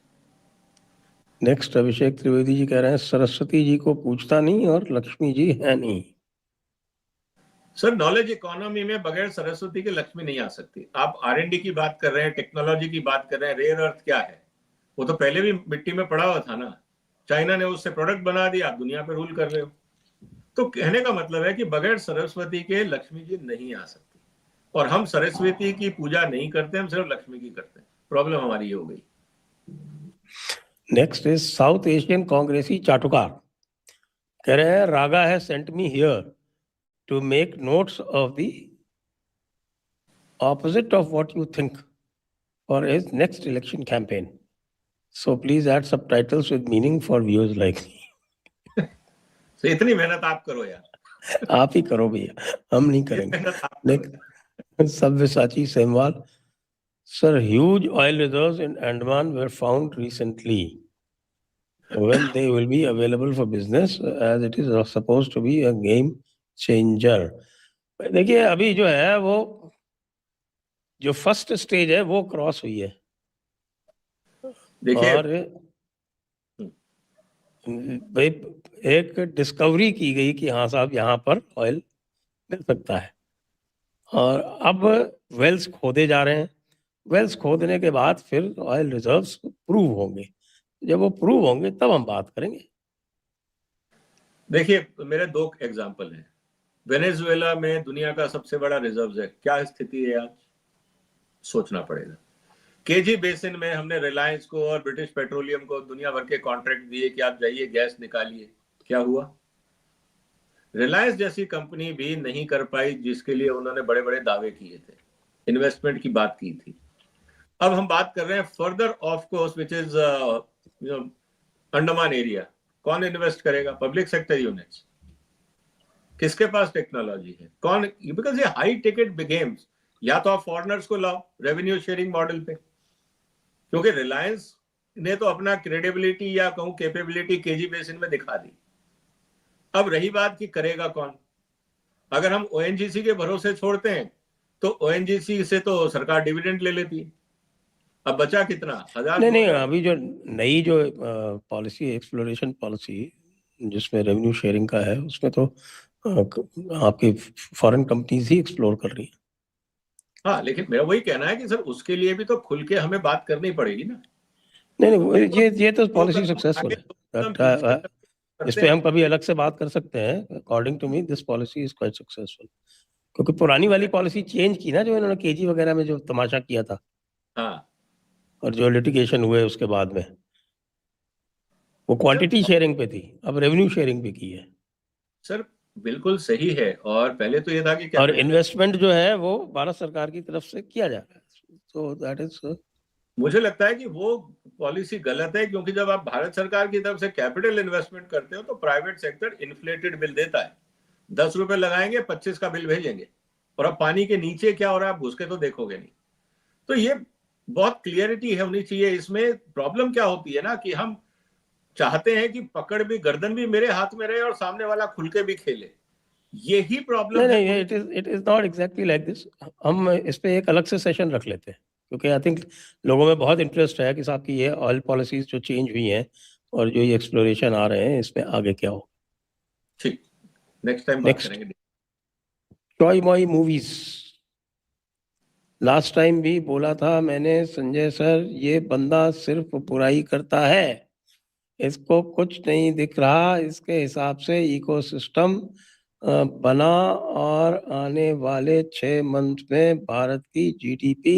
Next, Abhishek Trivedi ji कह रहे हैं सरस्वती जी को पूछता नहीं और लक्ष्मी जी है नहीं। सर नॉलेज इकोनॉमी में बगैर सरस्वती के लक्ष्मी नहीं आ सकती। आप R&D की बात कर रहे हैं, टेक्नोलॉजी की बात कर रहे हैं, रेयर अर्थ क्या है, वो तो पहले भी मिट्टी में पड़ा हुआ था ना, चाइना ने उससे प्रोडक्ट बना दिया, आप दुनिया पे रूल कर रहे हो। तो कहने का मतलब है कि बगैर सरस्वती के लक्ष्मी जी नहीं आ सकती, और हम सरस्वती की पूजा नहीं करते, हम सिर्फ लक्ष्मी की करते हैं। प्रॉब्लम हमारी ये हो गई। नेक्स्ट इज साउथ एशियन कांग्रेसी चाटुकार, कह रहे हैं रागा है sent me here to make notes of the opposite of what you think for his next election campaign. So please add subtitles with meaning for viewers like me. तो इतनी मेहनत आप करो यार, आप ही करो भैया, हम नहीं ये करेंगे। मेहनत आप करो यार। Sabyasachi Semwal, sir, huge oil reserves in Andaman were found recently. When they will be available for business, as it is supposed to be a game changer. देखिए अभी जो है वो जो फर्स्ट स्टेज है वो क्रॉस हुई है, देखिए और भाई एक डिस्कवरी की गई कि हाँ साहब यहाँ पर ऑयल मिल सकता है, और अब वेल्स खोदे जा रहे हैं। वेल्स खोदने के बाद फिर ऑयल रिजर्व्स प्रूव होंगे, जब वो प्रूव होंगे तब हम बात करेंगे। देखिए मेरे दो एग्जांपल हैं। वेनेजुएला में दुनिया का सबसे बड़ा रिजर्व है, क्या स्थिति है आज सोचना पड़ेगा। केजी बेसिन में हमने रिलायंस को और ब्रिटिश पेट्रोलियम को दुनिया भर के कॉन्ट्रैक्ट दिए कि आप जाइए गैस निकालिए, क्या हुआ? रिलायंस जैसी कंपनी भी नहीं कर पाई जिसके लिए उन्होंने बड़े बड़े दावे किए थे, इन्वेस्टमेंट की बात की थी। अब हम बात कर रहे हैं further of course which is Andaman area, कौन इन्वेस्ट करेगा? Public sector units. किसके पास टेक्नोलॉजी है? कौन? बिकॉज ये हाई टिकट गेम्स, या तो आप फॉरेनर्स को लाओ रेवेन्यू शेयरिंग मॉडल पे, क्योंकि रिलायंस ने तो अपना क्रेडिबिलिटी या कहूं कैपेबिलिटी केजी बेसिन में दिखा दी। अब रही बात कि करेगा कौन। अगर हम ओएनजीसी के भरोसे छोड़ते हैं तो ओएनजीसी से तो सरकार डिविडेंड ले लेती है, अब बचा कितना? 1000। नहीं, अभी जो नई जो पॉलिसी, एक्सप्लोरेशन पॉलिसी जिसमें रेवेन्यू शेयरिंग का है, उसमें तो आपकी फॉरेन कंपनीज ही एक्सप्लोर कर रही है। हाँ, लेकिन मेरा वही कहना है कि सर उसके लिए भी तो खुल के हमें बात करनी पड़ेगी ना। नहीं, ये तो पॉलिसी सक्सेसफुल है, इस पे हम कभी अलग से बात कर सकते हैं। According to me this policy is quite successful, क्योंकि पुरानी वाली पॉलिसी चेंज की ना, जो इन्होंने केजी वगैरह में जो तमाशा किया था, हाँ, और जो लिटिगेशन हुए उसके बाद में, वो क्वांटिटी शेयरिंग पे थी, अब रेवेन्यू शेयरिंग पे की है। सर बिल्कुल सही है, और पहले तो ये था कि क्या और इन्वेस्टमेंट जो है वो भारत सरकार की तरफ से किया जा रहा है, तो दैट इज। मुझे लगता है कि वो पॉलिसी गलत है, क्योंकि जब आप भारत सरकार की तरफ से कैपिटल इन्वेस्टमेंट करते हो तो प्राइवेट सेक्टर इन्फ्लेटेड बिल देता है। 10 रुपए लगाएंगे, 25 का बिल भेजेंगे, और अब पानी के नीचे क्या हो रहा है आप घुस के तो देखोगे नहीं। तो ये बहुत क्लियरिटी होनी चाहिए इसमें। प्रॉब्लम क्या होती है ना कि हम चाहते हैं कि पकड़ भी, गर्दन भी मेरे हाथ में रहे और सामने वाला खुल के भी खेले, यही प्रॉब्लम है। नहीं, it is not exactly like this. हम इस पे एक अलग से सेशन रख लेते हैं, क्योंकि आई थिंक लोगों में बहुत इंटरेस्ट है कि साहब की ये ऑयल पॉलिसीज जो चेंज हुई हैं और जो ये एक्सप्लोरेशन आ रहे हैं, इसमें आगे क्या हो। ठीक, नेक्स्ट टाइम बात करेंगे। टॉय मॉय मूवीज, लास्ट टाइम भी बोला था मैंने, संजय सर ये बंदा सिर्फ बुराई करता है, इसको कुछ नहीं दिख रहा, इसके हिसाब से इकोसिस्टम बना और आने वाले 6 मंथ में भारत की जीडीपी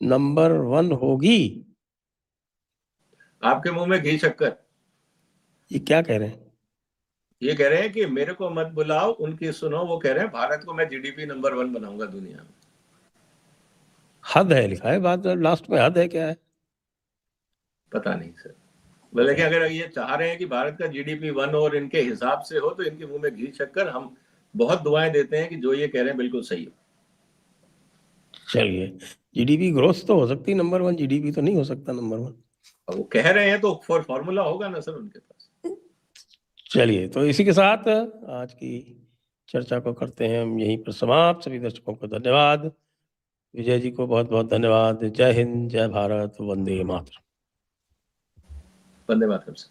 नंबर 1 होगी। आपके मुंह में घी शक्कर। ये क्या कह रहे हैं? ये कह रहे हैं कि मेरे को मत बुलाओ, उनकी सुनो। वो कह रहे हैं भारत को मैं जीडीपी नंबर 1 बनाऊंगा दुनिया में। हद है लिखा है, बात लास्ट में हद है क्या है पता नहीं सर, लेकिन अगर ये चाह रहे हैं कि भारत का जीडीपी 1 और इनके हिसाब से हो, तो इनके मुंह में घी शक्कर। हम बहुत दुआएं देते हैं कि जो ये कह रहे हैं बिल्कुल सही हो। चलिए, जीडीपी ग्रोथ तो हो सकती नंबर 1, जीडीपी तो नहीं हो सकता नंबर 1। अब वो कह रहे हैं तो फॉर्मूला होगा ना सर उनके पास। चलिए, तो इसी के साथ आज की चर्चा को करते हैं हम यहीं पर समाप्त। सभी दर्शकों को धन्यवाद, विजय जी को बहुत बहुत धन्यवाद। जय हिंद, जय भारत, वंदे मातरम। वंदे मातरम सर।